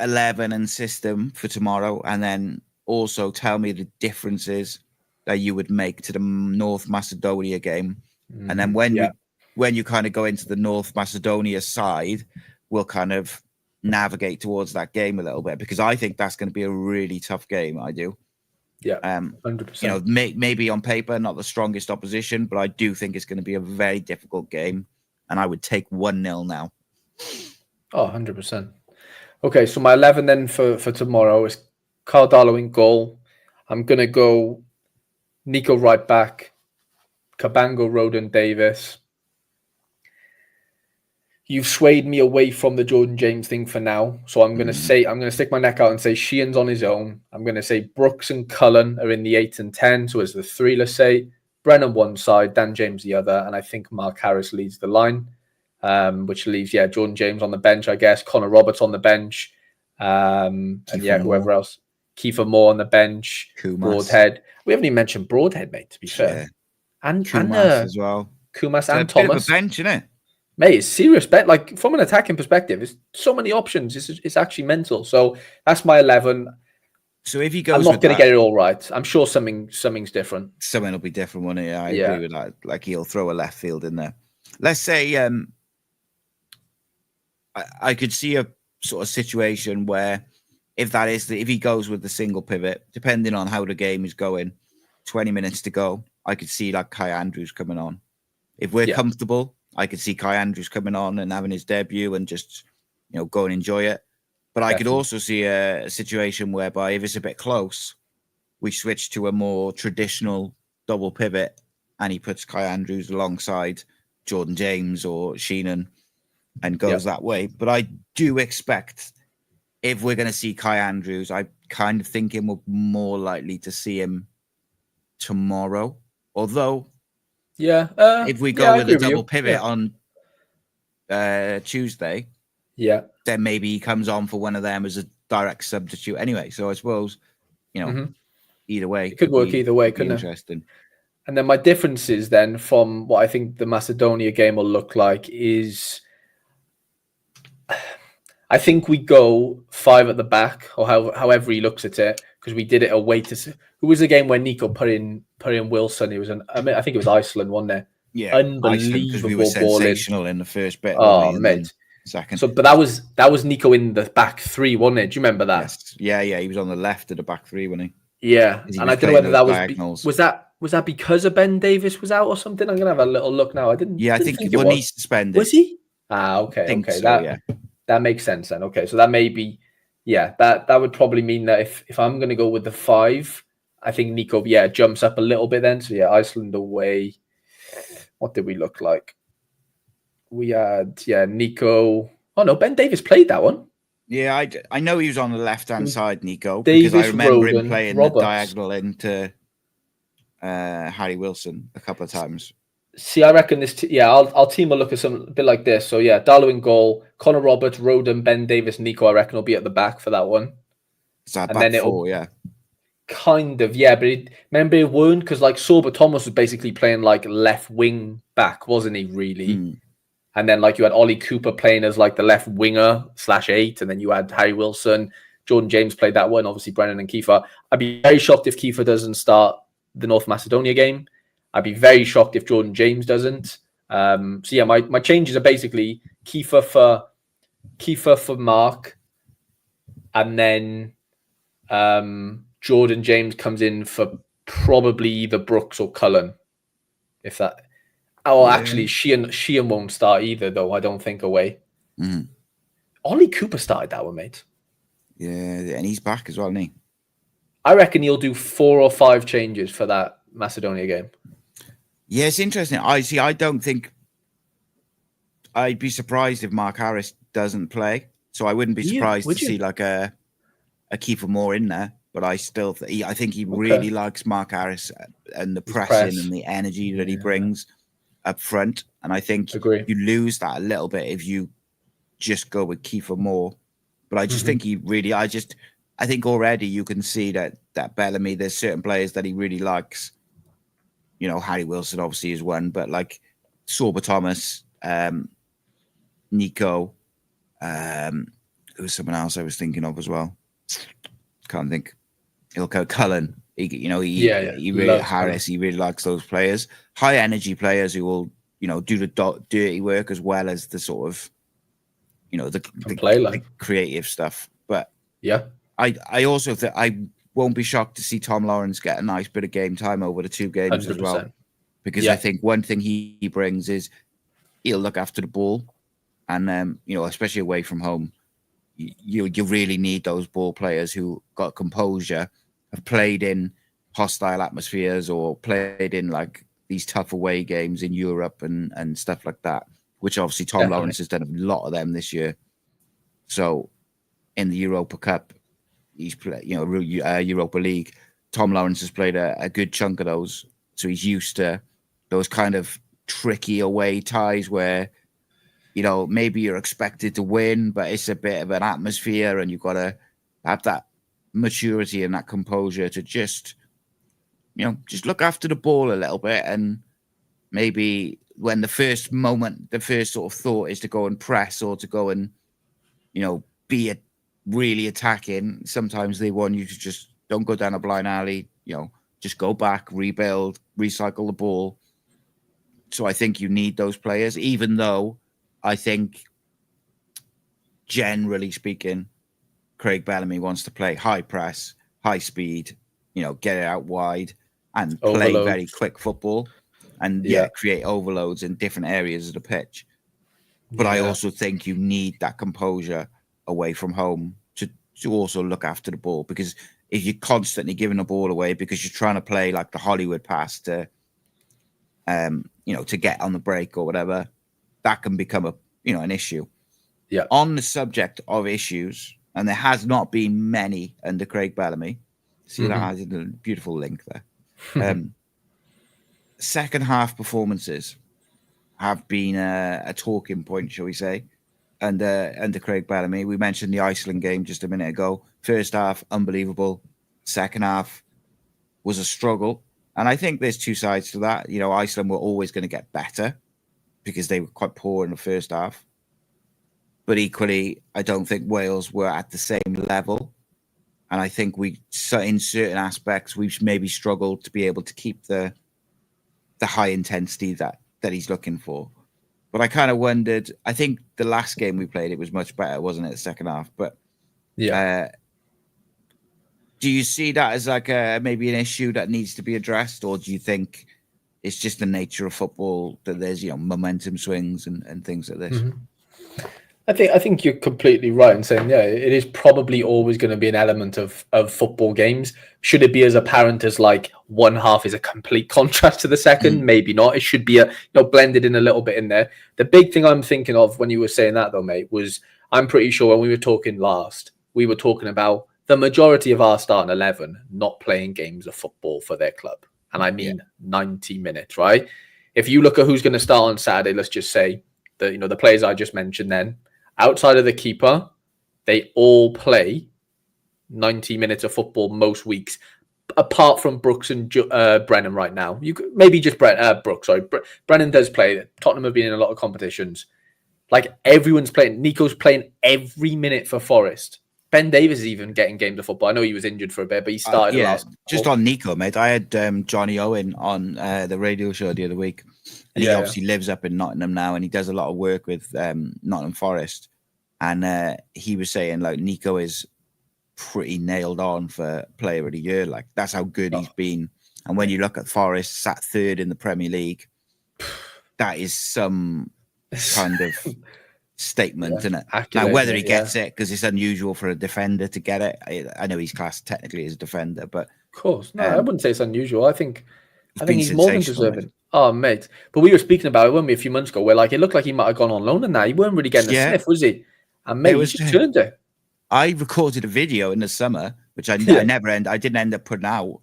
11 and system for tomorrow, and then also tell me the differences that you would make to the North Macedonia game. And then when you kind of go into the North Macedonia side, we'll kind of navigate towards that game a little bit, because I think that's going to be a really tough game. I do. Yeah, 100%. Maybe on paper not the strongest opposition, but I do think it's going to be a very difficult game, and I would take 1-0 now. Oh, 100%. Okay, so my 11 then for tomorrow is Cardiff in goal. I'm going to go Nico right back, Cabango, Roden, Davis. You've swayed me away from the Jordan James thing for now. So I'm going to stick my neck out and say Sheehan's on his own. I'm going to say Brooks and Cullen are in the 8 and 10. So as the 3, let's say. Brennan one side, Dan James the other. And I think Mark Harris leads the line, which leaves, Jordan James on the bench, I guess. Connor Roberts on the bench. Whoever else. Kiefer Moore on the bench. Kumas. Broadhead. We haven't even mentioned Broadhead, mate, to be fair. And Kumas as well. Kumas and Thomas. Bit of a bench, isn't it? Mate, it's serious bet. Like, from an attacking perspective, it's so many options. It's actually mental. So that's my 11. So if he goes, I'm not going to get it all right. I'm sure something's different. Something will be different, won't it? I agree with that. Like, he'll throw a left field in there. Let's say I could see a sort of situation where if he goes with the single pivot, depending on how the game is going, 20 minutes to go, I could see like Kai Andrews coming on. If we're comfortable, I could see Kai Andrews coming on and having his debut and just, go and enjoy it. But I could also see a situation whereby if it's a bit close, we switch to a more traditional double pivot and he puts Kai Andrews alongside Jordan James or Sheenan and goes that way. But I do expect if we're going to see Kai Andrews, I kind of think we're more likely to see him tomorrow. Although, if we go with a double pivot on Tuesday, then maybe he comes on for one of them as a direct substitute anyway. So I suppose, either way. It could work either way, couldn't it? Interesting. And then my differences then from what I think the Macedonia game will look like is I think we go 5 at the back, or however he looks at it, because we did it away to. Who was the game where Nico put in Wilson? It was I think it was Iceland, wasn't it? Yeah, unbelievable. We were sensational in the first bit. Oh, mate. Second. So, but that was Nico in the back 3, wasn't it? Do you remember that? Yes. Yeah. He was on the left of the back 3, wasn't he? Yeah, and I don't know whether that was that because of Ben Davis was out or something. I'm gonna have a little look now. I think he's suspended. Was he? Okay. So, that makes sense then. Okay, so that may be, that would probably mean that if I'm going to go with the 5, I think Nico, jumps up a little bit then. So, Iceland away. What did we look like? We had, Nico. Oh, no, Ben Davis played that one. Yeah, I know he was on the left-hand side, Nico, Davis, because I remember Roden, him playing Roberts. the diagonal into Harry Wilson a couple of times. See, I reckon this. I'll team a look at a bit like this. So Darlow in goal, Connor Roberts, Roden, Ben Davis, Nico. I reckon will be at the back for that one. Is that back 4? Kind of, but remember it weren't because like Sorba Thomas was basically playing like left wing back, wasn't he? Really. And then like you had Ollie Cooper playing as like the left winger /8, and then you had Harry Wilson, Jordan James played that one. Obviously Brennan and Kiefer. I'd be very shocked if Kiefer doesn't start the North Macedonia game. I'd be very shocked if Jordan James doesn't. My changes are basically Kiefer for Mark, and then Jordan James comes in for probably either Brooks or Cullen. If that, actually, Sheehan won't start either, though. I don't think away. Ollie Cooper started that one, mate. Yeah, and he's back as well, isn't he? I reckon he'll do 4 or 5 changes for that Macedonia game. Yeah, it's interesting. I don't think I'd be surprised if Mark Harris doesn't play. So I wouldn't be surprised to see like a Kiefer Moore in there. But I still I think he really likes Mark Harris and the pressing and the energy that he brings up front. And I think you lose that a little bit if you just go with Kiefer Moore. But I just think I think already you can see that Bellamy, there's certain players that he really likes. Harry Wilson obviously is one, but like Sorba Thomas, Nico, there was someone else I was thinking of as well. Can't think. He'll go Cullen. He really Harris. He really likes those players, high energy players who will do the dirty work as well as the sort of the creative stuff. But I also think won't be shocked to see Tom Lawrence get a nice bit of game time over the 2 games 100%. as well. Because I think one thing he brings is he'll look after the ball. And, especially away from home, you really need those ball players who got composure, have played in hostile atmospheres or played in like these tough away games in Europe and stuff like that, which obviously Tom Lawrence has done a lot of them this year. So in the Europa Cup, he's played, Europa League, Tom Lawrence has played a good chunk of those. So he's used to those kind of tricky away ties where, maybe you're expected to win, but it's a bit of an atmosphere and you've got to have that maturity and that composure to just look after the ball a little bit. And maybe when the first sort of thought is to go and press or to go and, be really attacking, sometimes they want you to just don't go down a blind alley, just go back, rebuild, recycle the ball. So I think you need those players, even though I think, generally speaking, Craig Bellamy wants to play high press, high speed, get it out wide and play very quick football and create overloads in different areas of the pitch. But I also think you need that composure away from home to also look after the ball, because if you're constantly giving the ball away because you're trying to play like the Hollywood pass to get on the break or whatever, that can become an issue. Yeah. On the subject of issues, and there has not been many under Craig Bellamy. See that has a beautiful link there. Second half performances have been a talking point, shall we say, under Craig Bellamy. We mentioned the Iceland game just a minute ago. First half, unbelievable. Second half was a struggle. And I think there's two sides to that. Iceland were always going to get better because they were quite poor in the first half. But equally, I don't think Wales were at the same level. And I think in certain aspects, we've maybe struggled to be able to keep the high intensity that he's looking for. But I kind of wondered, I think the last game we played, it was much better, wasn't it, the second half? But do you see that as like maybe an issue that needs to be addressed? Or do you think it's just the nature of football that there's, momentum swings and things like this? I think you're completely right in saying, it is probably always going to be an element of football games. Should it be as apparent as like one half is a complete contrast to the second? Maybe not. It should be blended in a little bit in there. The big thing I'm thinking of when you were saying that though, mate, was I'm pretty sure when we were talking last, we were talking about the majority of our starting 11 not playing games of football for their club. And I mean 90 minutes, right? If you look at who's going to start on Saturday, let's just say the players I just mentioned then, outside of the keeper, they all play 90 minutes of football most weeks, apart from Brooks and Brennan right now. You could maybe just Brooks. Sorry, Brennan does play. Tottenham have been in a lot of competitions. Like everyone's playing. Nico's playing every minute for Forest. Ben Davies is even getting games of football. I know he was injured for a bit, but he started last. Just on Nico, mate. I had Johnny Owen on the radio show the other week. And he obviously lives up in Nottingham now, and he does a lot of work with Nottingham Forest. And he was saying, like, Nico is pretty nailed on for Player of the Year. Like, that's how good he's been. And when you look at Forest, sat third in the Premier League, that is some kind of statement, isn't it? Now, whether he gets it, because it's unusual for a defender to get it. I know he's classed technically as a defender, but... Of course. No, I wouldn't say it's unusual. I think he's more than deserving. Mate. Oh, mate. But we were speaking about it, weren't we, a few months ago, where like it looked like he might have gone on loan and that. He weren't really getting a sniff, was he? And mate, he just turned it. I recorded a video in the summer, which I didn't end up putting out.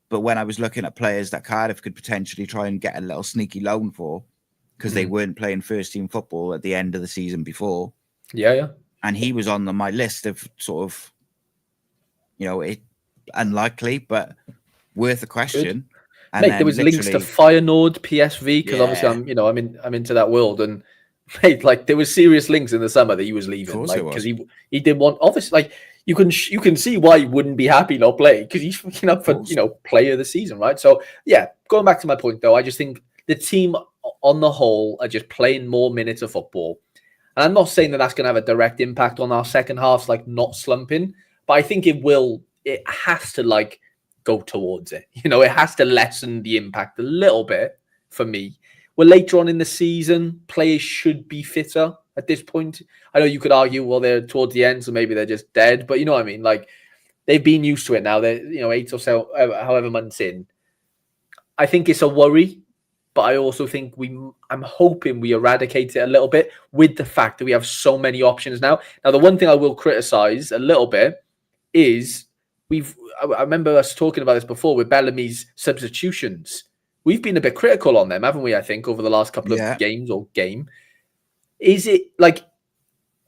But when I was looking at players that Cardiff could potentially try and get a little sneaky loan for, because they weren't playing first team football at the end of the season before. Yeah. And he was on my list of sort of, unlikely, but worth a question. And mate, there was links to Feyenoord, PSV, because obviously I'm into that world, and mate, like there was serious links in the summer that he was leaving, like because he did want, obviously, like you can see why he wouldn't be happy not playing, because he's fucking up for player of the season, right? So going back to my point though, I just think the team on the whole are just playing more minutes of football, and I'm not saying that that's going to have a direct impact on our second halves, like not slumping, but I think it will it has to like go towards it. You know, it has to lessen the impact a little bit for me. Well, later on in the season, players should be fitter at this point. I know you could argue, well, they're towards the end, so maybe they're just dead. But you know what I mean? Like, they've been used to it now. They're, 8 or so, however months in. I think it's a worry, but I also think I'm hoping we eradicate it a little bit with the fact that we have so many options now. Now, the one thing I will criticize a little bit is I remember us talking about this before with Bellamy's substitutions. We've been a bit critical on them, haven't we? I think over the last couple of games or game. Is it like,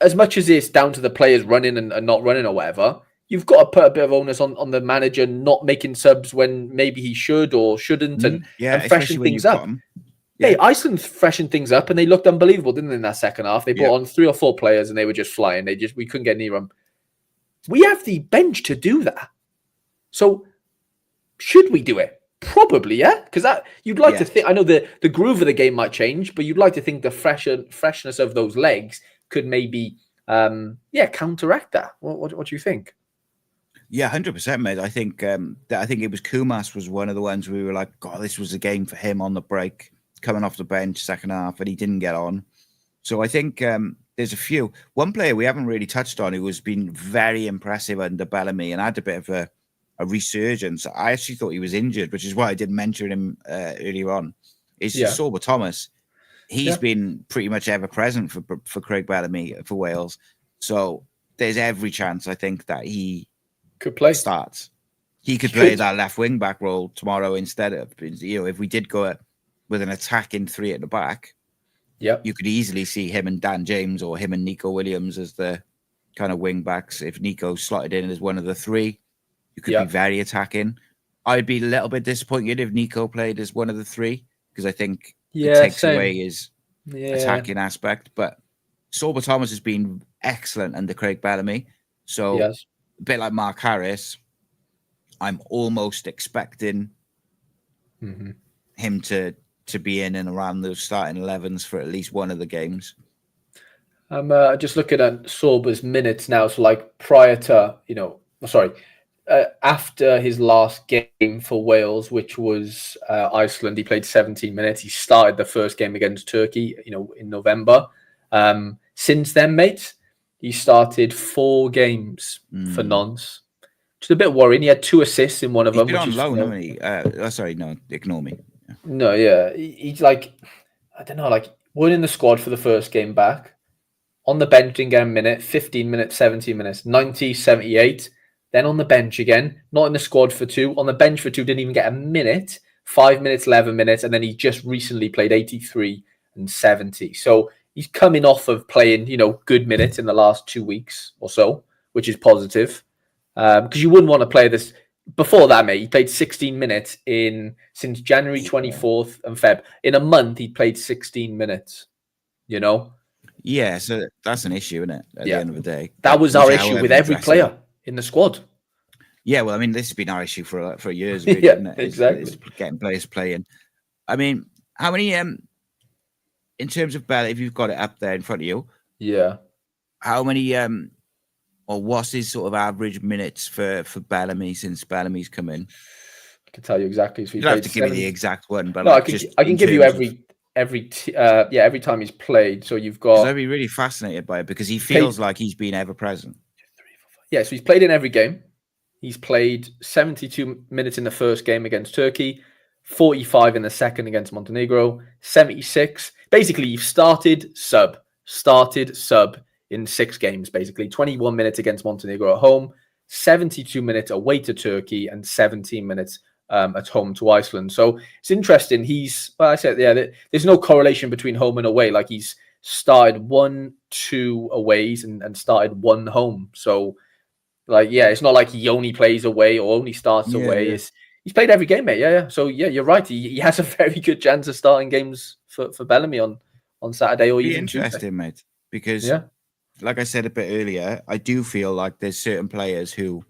as much as it's down to the players running and not running or whatever, you've got to put a bit of onus on the manager not making subs when maybe he should or shouldn't and freshen things up. Hey, Iceland freshened things up and they looked unbelievable, didn't they, in that second half? They brought on 3 or 4 players and they were just flying. We couldn't get near them. We have the bench to do that. So should we do it? Probably, yeah. Because you'd like to think, I know the groove of the game might change, but you'd like to think the freshness of those legs could maybe counteract that. What do you think? Yeah, 100%, mate. I think it was Kumas was one of the ones we were like, God, this was a game for him on the break, coming off the bench second half, and he didn't get on. So I think there's a few. One player we haven't really touched on who has been very impressive under Bellamy and had a bit of a resurgence. I actually thought he was injured, which is why I didn't mention him earlier on. Is Sorba Thomas. He's been pretty much ever present for Craig Bellamy for Wales. So there's every chance, I think, that he could play. Starts. He could play that left wing back role tomorrow instead of, if we did go with an attacking 3 at the back, you could easily see him and Dan James or him and Nico Williams as the kind of wing backs. If Nico slotted in as one of the 3, you could be very attacking. I'd be a little bit disappointed if Nico played as one of the 3 because I think it takes away his attacking aspect. But Sorba Thomas has been excellent under Craig Bellamy. So a bit like Mark Harris, I'm almost expecting him to be in and around those starting 11s for at least one of the games. I'm just looking at Sorba's minutes now. So like prior to, after his last game for Wales, which was Iceland, he played 17 minutes. He started the first game against Turkey, in November. Since then, mate, he started 4 games for nonce. Which is a bit worrying. He had 2 assists in one of them. He's been on loan, hasn't he? Sorry, no, ignore me. No, yeah. He's like, I don't know, like, weren't in the squad for the first game back. On the bench, didn't get a minute. 15 minutes, 17 minutes. 90, 78. Then on the bench again. Not in the squad for 2. On the bench for 2, didn't even get a minute. 5 minutes, 11 minutes. And then he just recently played 83 and 70. So he's coming off of playing, good minutes in the last 2 weeks or so, which is positive. Because you wouldn't want to play this. Before that, mate, he played 16 minutes since January 24th and Feb. In a month, he played 16 minutes, Yeah, so that's an issue, isn't it, at the end of the day? That was our issue with every player in the squad. Yeah, well, I mean, this has been our issue for years, really, isn't it? Exactly. It's getting players playing. I mean, how many, in terms of Bell, if you've got it up there in front of you, how many, or what's his sort of average minutes for Bellamy since Bellamy's come in? I can tell you exactly. So you don't have to give me the exact one, but no, I can give you every time he's played. So you've got. I'd be really fascinated by it because he feels like he's been ever present. Yeah, so he's played in every game. He's played 72 minutes in the first game against Turkey, 45 in the second against Montenegro, 76. Basically, you've started sub in 6 games, basically. 21 minutes against Montenegro at home, 72 minutes away to Turkey, and 17 minutes at home to Iceland. So it's interesting. There's no correlation between home and away. Like he's started 1-2 aways and started 1 home. So it's not like he only plays away or only starts away. Yeah. He's played every game, mate. Yeah. So you're right. He has a very good chance of starting games for Bellamy on Saturday or even Tuesday. Interesting, mate. Because like I said a bit earlier, I do feel like there's certain players who,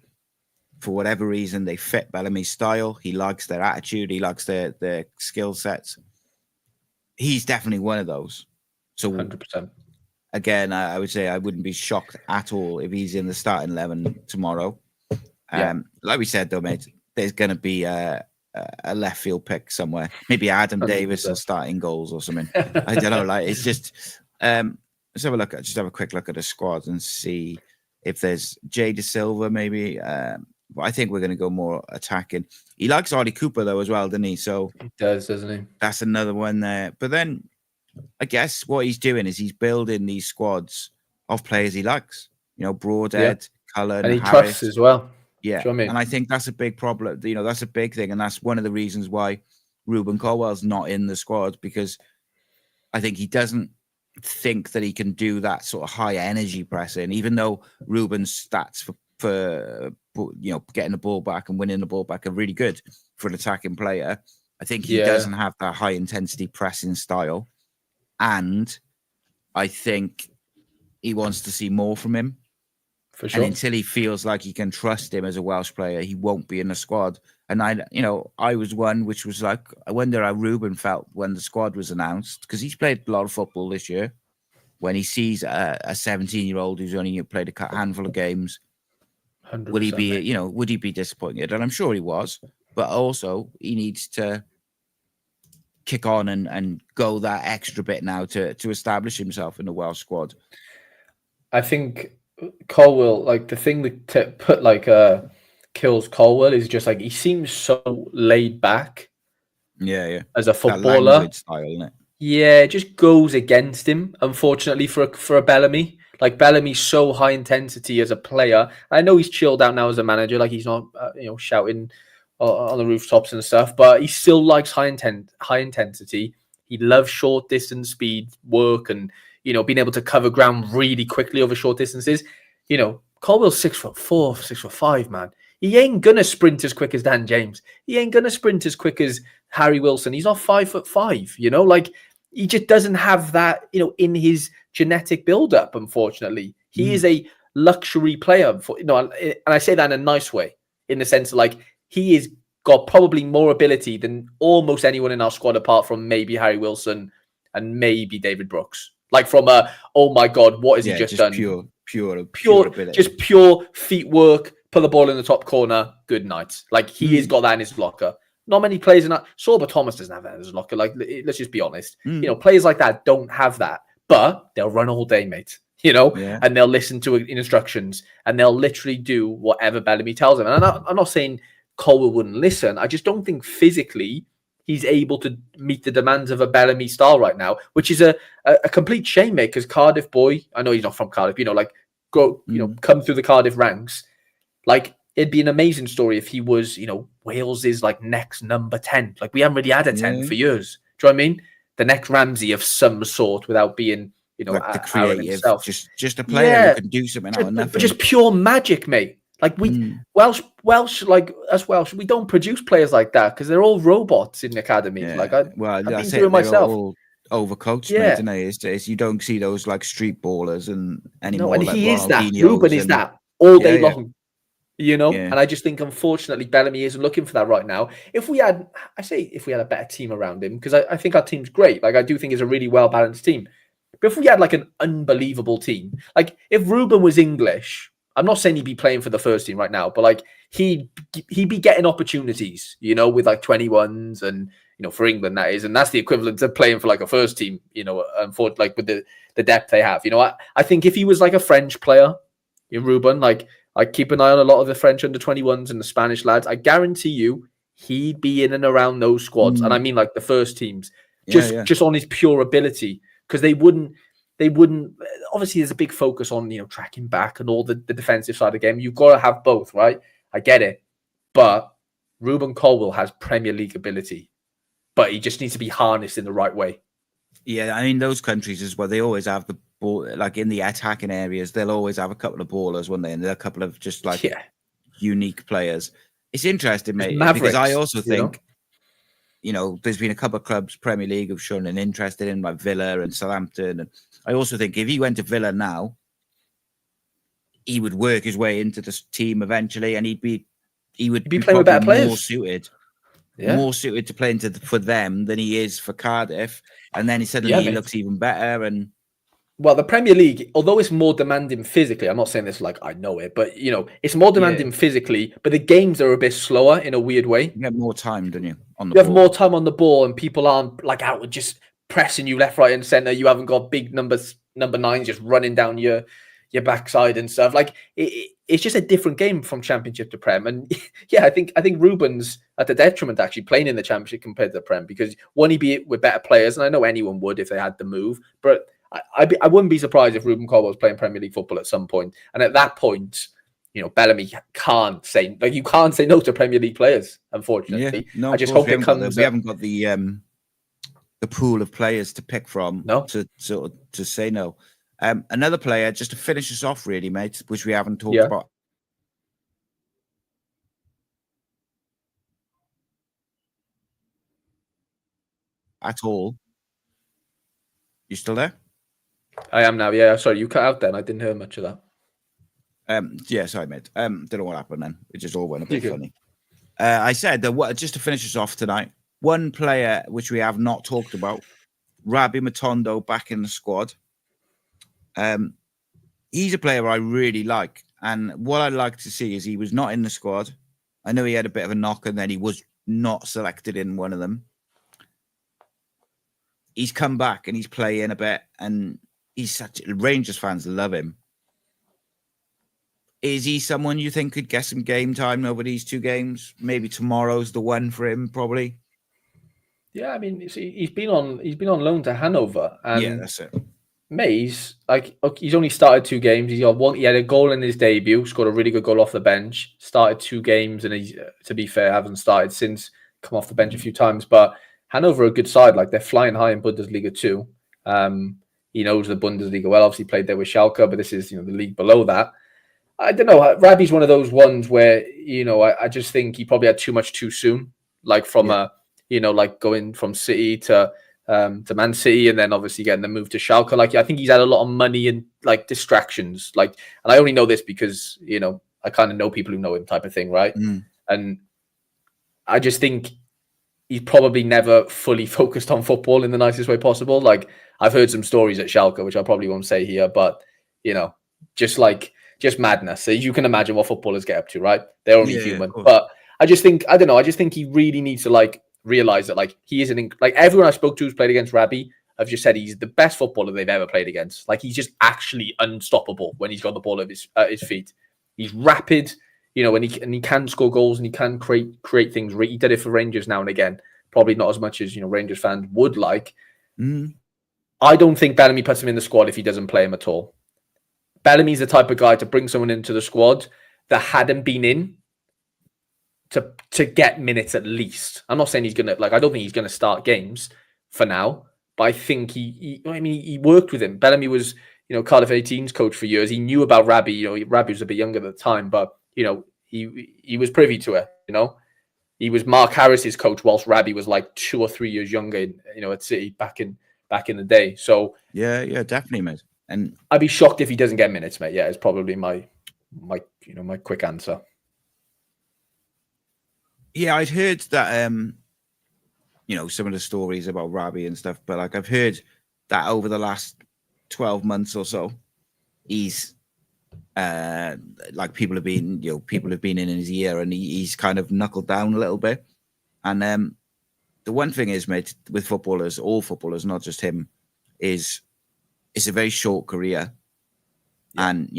for whatever reason, they fit Bellamy's style. He likes their attitude. He likes their skill sets. He's definitely one of those. So 100%. Again, I would say I wouldn't be shocked at all if he's in the starting 11 tomorrow. Like we said, though, mate, there's going to be a left field pick somewhere. Maybe Adam 100%. Davis will start in goals or something. I don't know. Like, it's just let's have a look. Just have a quick look at the squad and see if there's Jay De Silva maybe. But I think we're going to go more attacking. He likes Ollie Cooper though as well, doesn't he? So he does, doesn't he? That's another one there. But then I guess what he's doing is he's building these squads of players he likes. You know, Broadhead, Cullen, and he Harris. trusts as well. Yeah, I mean? And I think that's a big problem. You know, that's a big thing, and that's one of the reasons why Ruben Colwell's not in the squad, because I think he doesn't think that he can do that sort of high energy pressing. Even though Ruben's stats for you know, getting the ball back and winning the ball back are really good for an attacking player, I think he doesn't have that high intensity pressing style, and I think he wants to see more from him. For sure. And until he feels like he can trust him as a Welsh player, he won't be in the squad. And I was one which was like, I wonder how Ruben felt when the squad was announced, because he's played a lot of football this year. When he sees a 17-year-old who's only played a handful of games, would he be, would he be disappointed? And I'm sure he was, but also he needs to kick on and go that extra bit now to establish himself in the Welsh squad. I think Colwell, like the thing that kills Colwell is just like he seems so laid back. Yeah. As a footballer, style, isn't it? Yeah, it just goes against him. Unfortunately for a Bellamy, like Bellamy's so high intensity as a player. I know he's chilled out now as a manager, like he's not shouting on the rooftops and stuff, but he still likes high intensity. He loves short distance speed work and being able to cover ground really quickly over short distances. Colwell's 6'4", 6'5", man. He ain't gonna sprint as quick as Dan James. He ain't gonna sprint as quick as Harry Wilson. He's not 5'5", like he just doesn't have that, in his genetic build-up, unfortunately. He is a luxury player, and I say that in a nice way, in the sense of, like, he has got probably more ability than almost anyone in our squad, apart from maybe Harry Wilson and maybe David Brooks. Like from oh my God, what has he just done? Pure ability. Just pure feet work, put the ball in the top corner, good night. Like he has got that in his locker. Not many players in that. Sorba Thomas doesn't have that in his locker. Like, let's just be honest. Players like that don't have that, but they'll run all day, mate. And they'll listen to instructions and they'll literally do whatever Bellamy tells them. And I'm not saying Colwell wouldn't listen. I just don't think physically he's able to meet the demands of a Bellamy style right now, which is a complete shame, mate, because Cardiff boy, I know he's not from Cardiff, come through the Cardiff ranks. Like, it'd be an amazing story if he was, Wales's like next number 10. Like, we haven't really had a 10 for years. Do you know what I mean? The next Ramsey of some sort without being, like the creative, just a player who can do something out of nothing. Just pure magic, mate. Like Welsh, like us Welsh, we don't produce players like that because they're all robots in the academy. Yeah. Like I've that's been doing myself. All overcoached, mate, isn't it? It's, you don't see those like street ballers and anymore. No, and like he is that. Ruben is that all day long. And I just think, unfortunately, Bellamy isn't looking for that right now. If we had a better team around him, because I think our team's great. Like, I do think it's a really well-balanced team. But if we had like an unbelievable team, like if Ruben was English, I'm not saying he'd be playing for the first team right now, but like he'd be getting opportunities, with like 21s and, for England, that is. And that's the equivalent of playing for like a first team, and for like with the depth they have. I think if he was like a French player in Ruben, like I keep an eye on a lot of the French under 21s and the Spanish lads, I guarantee you he'd be in and around those squads. And I mean like the first teams, just on his pure ability, because they wouldn't, obviously there's a big focus on, tracking back and all the defensive side of the game. You've got to have both, right? I get it. But Ruben Colwell has Premier League ability, but he just needs to be harnessed in the right way. Yeah, I mean, those countries as well, they always have the ball, like in the attacking areas, they'll always have a couple of ballers, won't they? And there are a couple of just like unique players. It's interesting, mate, because I also think, there's been a couple of clubs, Premier League, who've shown an interest in him, like Villa and Southampton. And I also think if he went to Villa now, he would work his way into this team eventually, and he would be playing with better players. More suited to playing for them than he is for Cardiff. And then suddenly he looks even better. And Well, the Premier League, although it's more demanding physically, I'm not saying this like I know it, but it's more demanding physically, but the games are a bit slower in a weird way. You have more time, don't you? On the You ball. have more time on the ball, and people aren't like out and just pressing you left, right, and centre. You haven't got big number nines just running down your backside and stuff. Like it's just a different game from Championship to Prem. And yeah, I think Rubens at the detriment actually playing in the Championship compared to the Prem, because one, he'd be with better players, and I know anyone would if they had the move, but I wouldn't be surprised if Ruben Caldwell was playing Premier League football at some point. And at that point, Bellamy can't say no to Premier League players. Unfortunately, yeah, no, I just hope it comes. We haven't got the pool of players to pick from. To say no. Another player just to finish us off, really, mate, which we haven't talked about at all. You still there? I am now. Yeah, sorry, you cut out then. I didn't hear much of that. Yeah, sorry, mate. Don't know what happened then. It just all went a bit funny. I said that just to finish us off tonight, one player which we have not talked about, Rabbi Matondo, back in the squad. He's a player I really like, and what I'd like to see is he was not in the squad. I know he had a bit of a knock, and then he was not selected in one of them. He's come back and he's playing a bit, and Rangers fans love him. Is he someone you think could get some game time over these two games? Maybe tomorrow's the one for him, probably. Yeah, I mean, he's been on loan to Hanover, and yeah, that's it. Mays, he's only started 2 games. He had a goal in his debut, scored a really good goal off the bench. Started 2 games, and he's, to be fair, haven't started since. Come off the bench a few times, but Hanover are a good side. Like, they're flying high in Bundesliga too. He knows the Bundesliga well. Obviously, played there with Schalke, but this is the league below that. I don't know. Rabbi's one of those ones where I just think he probably had too much too soon. Like from like going from City to Man City, and then obviously getting the move to Schalke. Like, I think he's had a lot of money and like distractions. Like, and I only know this because I kind of know people who know him, type of thing, right? And I just think he's probably never fully focused on football in the nicest way possible. Like, I've heard some stories at Schalke, which I probably won't say here, but just madness. So you can imagine what footballers get up to, right? They're only human. But I just think he really needs to realize that he isn't everyone I spoke to who's played against Rabbi have just said he's the best footballer they've ever played against. Like, he's just actually unstoppable when he's got the ball at his feet. He's rapid, and he can score goals, and he can create things. He did it for Rangers now and again. Probably not as much as Rangers fans would like. I don't think Bellamy puts him in the squad if he doesn't play him at all. Bellamy's the type of guy to bring someone into the squad that hadn't been in to get minutes at least. I'm not saying he's gonna I don't think he's gonna start games for now, but I think he worked with him. Bellamy was Cardiff 18's coach for years. He knew about Rabbi. Rabbi was a bit younger at the time, but he was privy to it. He was Mark Harris's coach whilst Rabbi was 2 or 3 years younger. At City back in the day. So yeah, definitely, mate. And I'd be shocked if he doesn't get minutes, mate. Yeah, it's probably my quick answer. Yeah, I'd heard that some of the stories about Rabbi and stuff, but I've heard that over the last 12 months or so, he's people have been in his ear, and he's kind of knuckled down a little bit. And the one thing is, mate, with footballers, all footballers, not just him, is it's a very short career. Yeah. And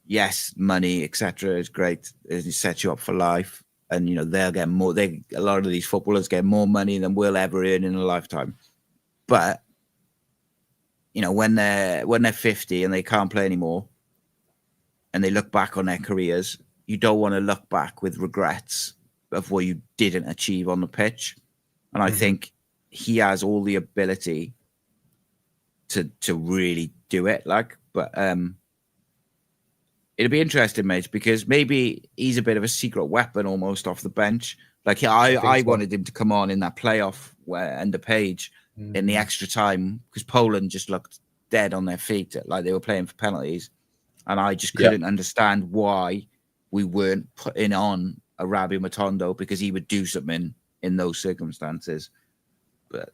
yes, money, etc., is great. It sets you up for life. And they'll get more. A lot of these footballers get more money than we'll ever earn in a lifetime. But when they're 50 and they can't play anymore, and they look back on their careers, you don't want to look back with regrets of what you didn't achieve on the pitch. And I think he has all the ability to really do it. But it'll be interesting, mate, because maybe he's a bit of a secret weapon almost off the bench. I wanted him to come on in that playoff under Page in the extra time, because Poland just looked dead on their feet, like they were playing for penalties. And I just couldn't understand why we weren't putting on a Rabbi Matondo, because he would do something in those circumstances. But,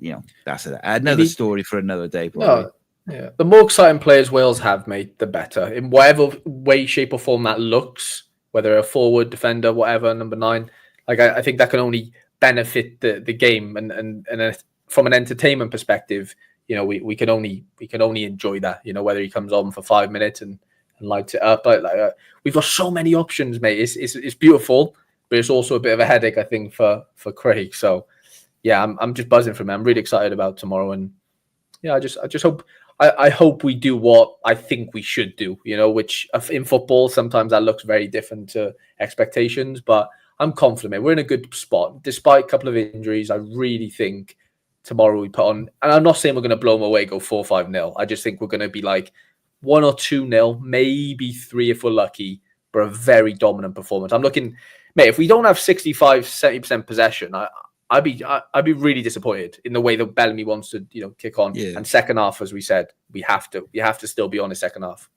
that's another story for another day, probably. Yeah, the more exciting players Wales have, mate, the better. In whatever way, shape, or form that looks, whether a forward, defender, whatever, number 9. Like I think that can only benefit the game, and from an entertainment perspective, we can only enjoy that. Whether he comes on for 5 minutes and lights it up, we've got so many options, mate. It's beautiful, but it's also a bit of a headache, I think, for Craig. So yeah, I'm just buzzing from it. I'm really excited about tomorrow, and yeah, I just hope. I hope we do what I think we should do, which in football, sometimes that looks very different to expectations, but I'm confident we're in a good spot. Despite a couple of injuries, I really think tomorrow we put on, and I'm not saying we're going to blow them away, go 4-5-0. I just think we're going to be like 1 or 2-0, maybe 3 if we're lucky, but a very dominant performance. I'm looking, mate, if we don't have 65-70% possession, I'd be really disappointed in the way that Bellamy wants to, kick on. Yeah. And second half, as we said, we have to still be on the second half.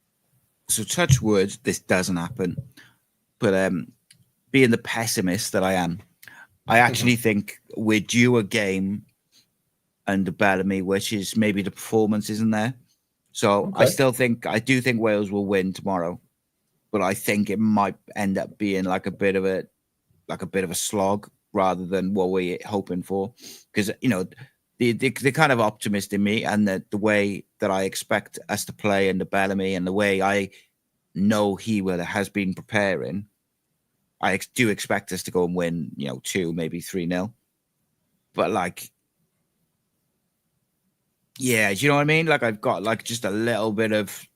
So touch wood, this doesn't happen. But being the pessimist that I am, I actually think we're due a game under Bellamy, which is maybe the performance isn't there. So okay. I do think Wales will win tomorrow, but I think it might end up being like a bit of a slog, rather than what we're hoping for. Because, the kind of optimist in me, and the way that I expect us to play under Bellamy, and the way I know he has been preparing, I do expect us to go and win, 2, maybe 3-0. But yeah, do you know what I mean? I've got just a little bit of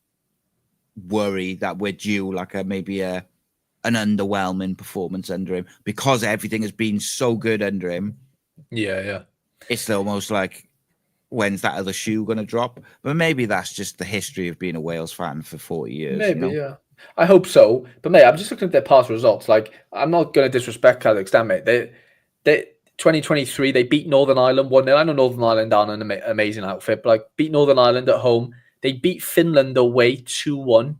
worry that we're due maybe an underwhelming performance under him, because everything has been so good under him. Yeah. It's almost like, when's that other shoe going to drop? But maybe that's just the history of being a Wales fan for 40 years. Maybe, yeah. I hope so. But mate, I'm just looking at their past results. I'm not going to disrespect Kazakhstan, mate. They 2023, they beat Northern Ireland 1-0. I know Northern Ireland aren't an amazing outfit, but beat Northern Ireland at home. They beat Finland away 2-1.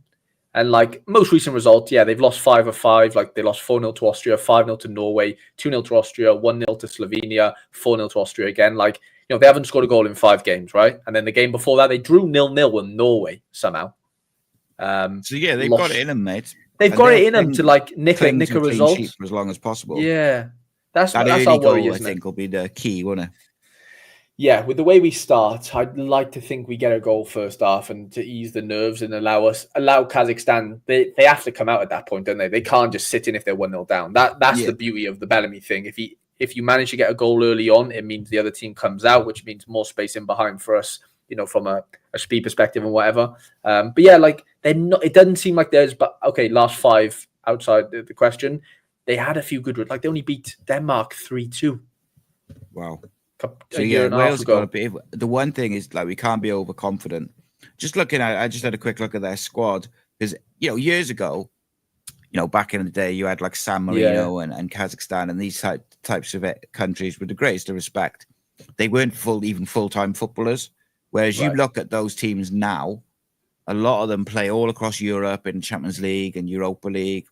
And most recent results, yeah, they've lost 5 of 5. They lost 4-0 to Austria, 5-0 to Norway, 2-0 to Austria, 1-0 to Slovenia, 4-0 to Austria again. They haven't scored a goal in 5 games, right? And then the game before that, they drew 0-0 with Norway somehow. So yeah, they've got it in them, mate. They've got it in them to nick a result for as long as possible. Yeah, that's our worry, goal, isn't I think, will be the key, won't it? Yeah, with the way we start, I'd like to think we get a goal first half and to ease the nerves and allow Kazakhstan. They have to come out at that point, don't they? They can't just sit in if they're 1-0 down. That's the beauty of the Bellamy thing. If you manage to get a goal early on, it means the other team comes out, which means more space in behind for us, from a speed perspective and whatever. But yeah, they're not. It doesn't seem like there's. But okay, last 5 outside the question, they had a few good. They only beat Denmark 3-2. Wow. So yeah, Wales got a bit. The one thing is we can't be overconfident. Just looking at, I just had a quick look at their squad, because years ago, back in the day, you had San Marino and Kazakhstan and these types of countries with the greatest of respect. They weren't full-time footballers. Whereas you look at those teams now, a lot of them play all across Europe in Champions League and Europa League.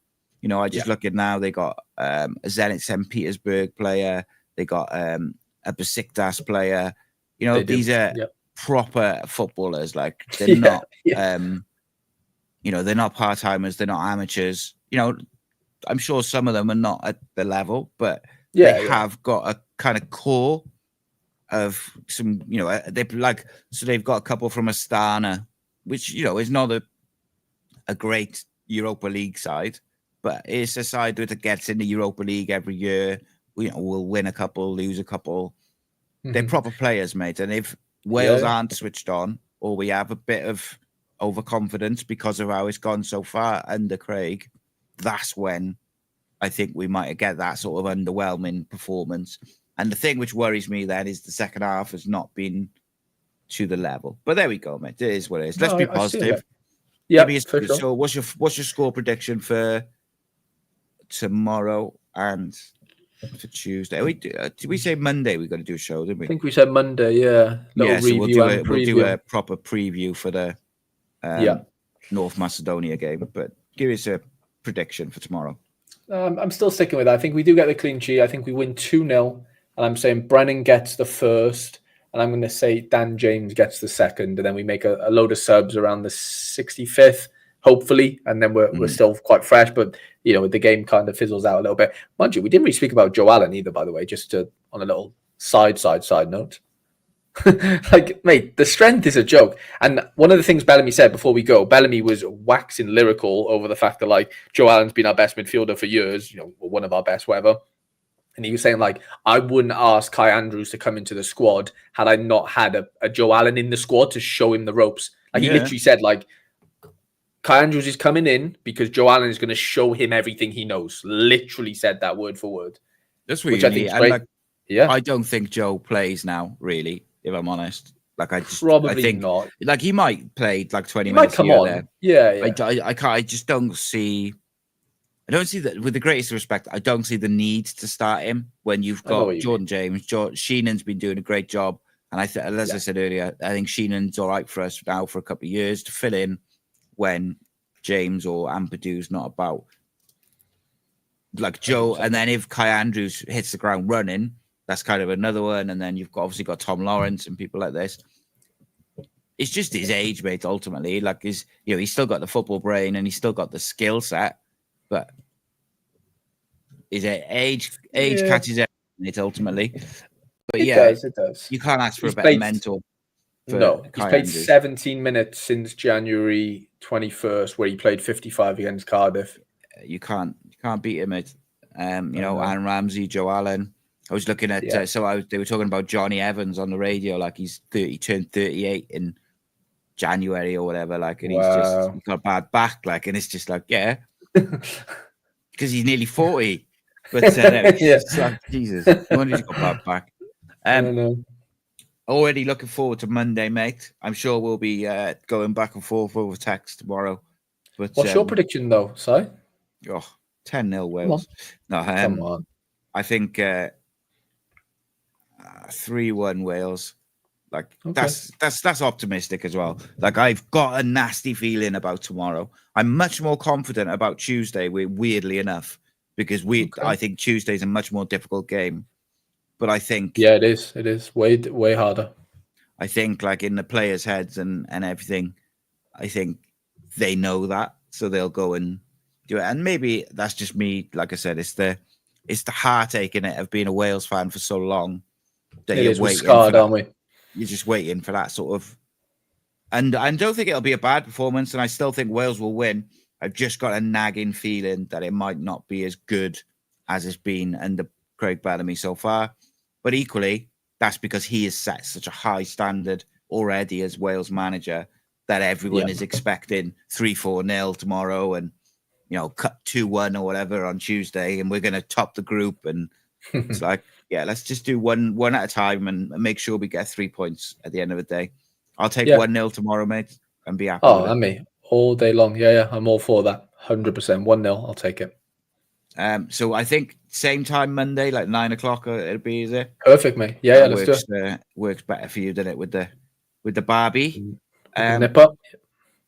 I just look at now, they got a Zenit St. Petersburg player, they got a Besiktas player. These are proper footballers. They're not, they're not part-timers, they're not amateurs. I'm sure some of them are not at the level, but they have got a kind of core of some, they've got a couple from Astana, which, is not a great Europa League side, but it's a side that gets in the Europa League every year. We'll win a couple, lose a couple. Mm-hmm. They're proper players, mate. And if Wales aren't switched on, or we have a bit of overconfidence because of how it's gone so far under Craig, that's when I think we might get that sort of underwhelming performance. And the thing which worries me then is the second half has not been to the level. But there we go, mate. It is what it is. Let's be positive. Yeah. So what's your score prediction for tomorrow and for Tuesday? Did we say Monday we got to do a show, didn't we? I think we said Monday, yeah. So we'll do a proper preview for the North Macedonia game. But give us a prediction for tomorrow. I'm still sticking with that. I think we do get the clean sheet. I think we win 2-0. And I'm saying Brennan gets the first. and I'm going to say Dan James gets the second, and then we make a load of subs around the 65th, hopefully, and then we're still quite fresh. But the game kind of fizzles out a little bit. Mind you, we didn't really speak about Joe Allen either, by the way. Just on a little side note. Like, mate, the strength is a joke. And one of the things Bellamy said before we go, Bellamy was waxing lyrical over the fact that, like, Joe Allen's been our best midfielder for years, one of our best, whatever. And he was saying, like, I wouldn't ask Kai Andrews to come into the squad had I not had a Joe Allen in the squad to show him the ropes. Like, he literally said, like, Kai Andrews is coming in because Joe Allen is going to show him everything he knows. Literally said that word for word. That's what I think is great. I don't think Joe plays now, really, if I'm honest. Like, I think not. Like, he might play like 20 minutes. He might come on. There. Yeah. I just don't see. I don't see that. With the greatest respect, I don't see the need to start him when you've got Jordan James. Sheenan's been doing a great job, and I said earlier, I think Sheenan's all right for us now for a couple of years to fill in when James or Ampadu's not about. Like Joe, and then if Kai Andrews hits the ground running, that's kind of another one. And then you've obviously got Tom Lawrence and people like this. It's just his age, mate. Ultimately, like he's still got the football brain and he's still got the skill set, but his age catches it ultimately. But it does. You can't ask for a better mentor. No, he's played 17 minutes since January 21st, where he played 55 against Cardiff. You can't beat him, mate. Aaron Ramsey, Joe Allen. I was looking at they were talking about Johnny Evans on the radio, like he's turned 38 in January or whatever, like, and he's got a bad back, like, and it's just like, yeah, because he's nearly 40. But it's like, Jesus, no wonder he's got a bad back. I don't know. Already looking forward to Monday, mate. I'm sure we'll be going back and forth over text tomorrow. But what's your prediction, though, Si? 10-0 Wales. No, come on. I think 3-1 Wales. Like, that's optimistic as well. Like, I've got a nasty feeling about tomorrow. I'm much more confident about Tuesday, weirdly enough, because I think Tuesday's a much more difficult game. But I think it is. It is way harder. I think, like, in the players' heads and everything, I think they know that, so they'll go and do it. And maybe that's just me. Like I said, it's the heartache in it of being a Wales fan for so long that you're waiting. Scarred, aren't we? You're just waiting for that sort of. And I don't think it'll be a bad performance, and I still think Wales will win. I've just got a nagging feeling that it might not be as good as it's been under Craig Bellamy so far. But equally, that's because he has set such a high standard already as Wales manager that everyone is expecting 3-4-0 tomorrow and, cut 2-1 or whatever on Tuesday, and we're going to top the group. And it's like, let's just do one at a time and make sure we get 3 points at the end of the day. I'll take 1-0 tomorrow, mate, and be happy with it. And me, all day long. Yeah, I'm all for that. 100%. 1-0, I'll take it. So I think same time Monday, like 9 o'clock, it'll be, is it? Perfect, mate. Yeah, let's do it. Works better for you, doesn't it, with the Barbie? Nipper.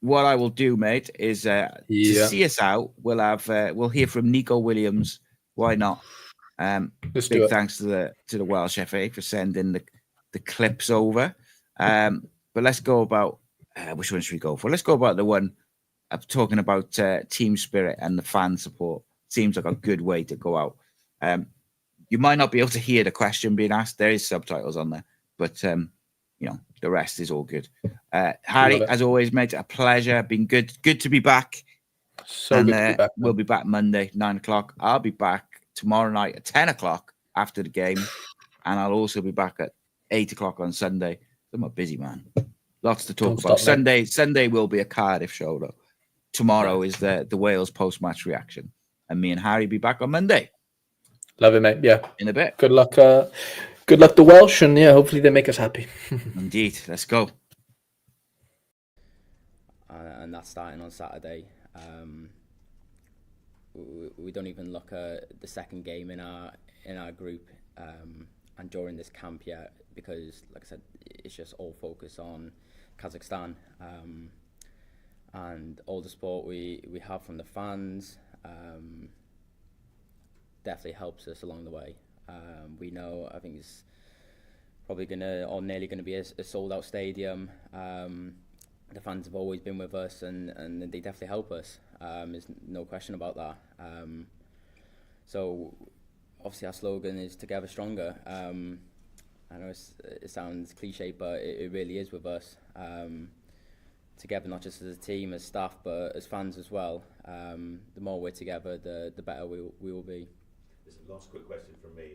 What I will do, mate, is to see us out. We'll hear from Nico Williams. Why not? Big thanks to the Welsh FA for sending the clips over. But let's go about which one should we go for? Let's go about the one of talking about team spirit and the fan support. Seems like a good way to go out. You might not be able to hear the question being asked. There is subtitles on there, but the rest is all good. Harry, as always, mate, a pleasure. Been good to be back. Good to be back. We'll be back Monday, 9 o'clock. I'll be back tomorrow night at 10 o'clock after the game, and I'll also be back at 8 o'clock on Sunday. I'm a busy man. Lots to talk about. Sunday will be a Cardiff show, though. Tomorrow is the Wales post-match reaction. And me and Harry be back on Monday. Love it, mate. Yeah. In a bit. Good luck. Good luck, the Welsh, and hopefully they make us happy. Indeed. Let's go. And that's starting on Saturday. We don't even look at the second game in our group and during this camp yet, because, like I said, it's just all focus on Kazakhstan and all the support we have from the fans. Definitely helps us along the way. We know, I think it's probably nearly gonna be a sold out stadium. The fans have always been with us, and they definitely help us. There's no question about that. So obviously our slogan is "Together Stronger." I know it sounds cliche, but it really is with us. Together, not just as a team, as staff, but as fans as well. The more we're together, the better we will be. Listen, last quick question from me.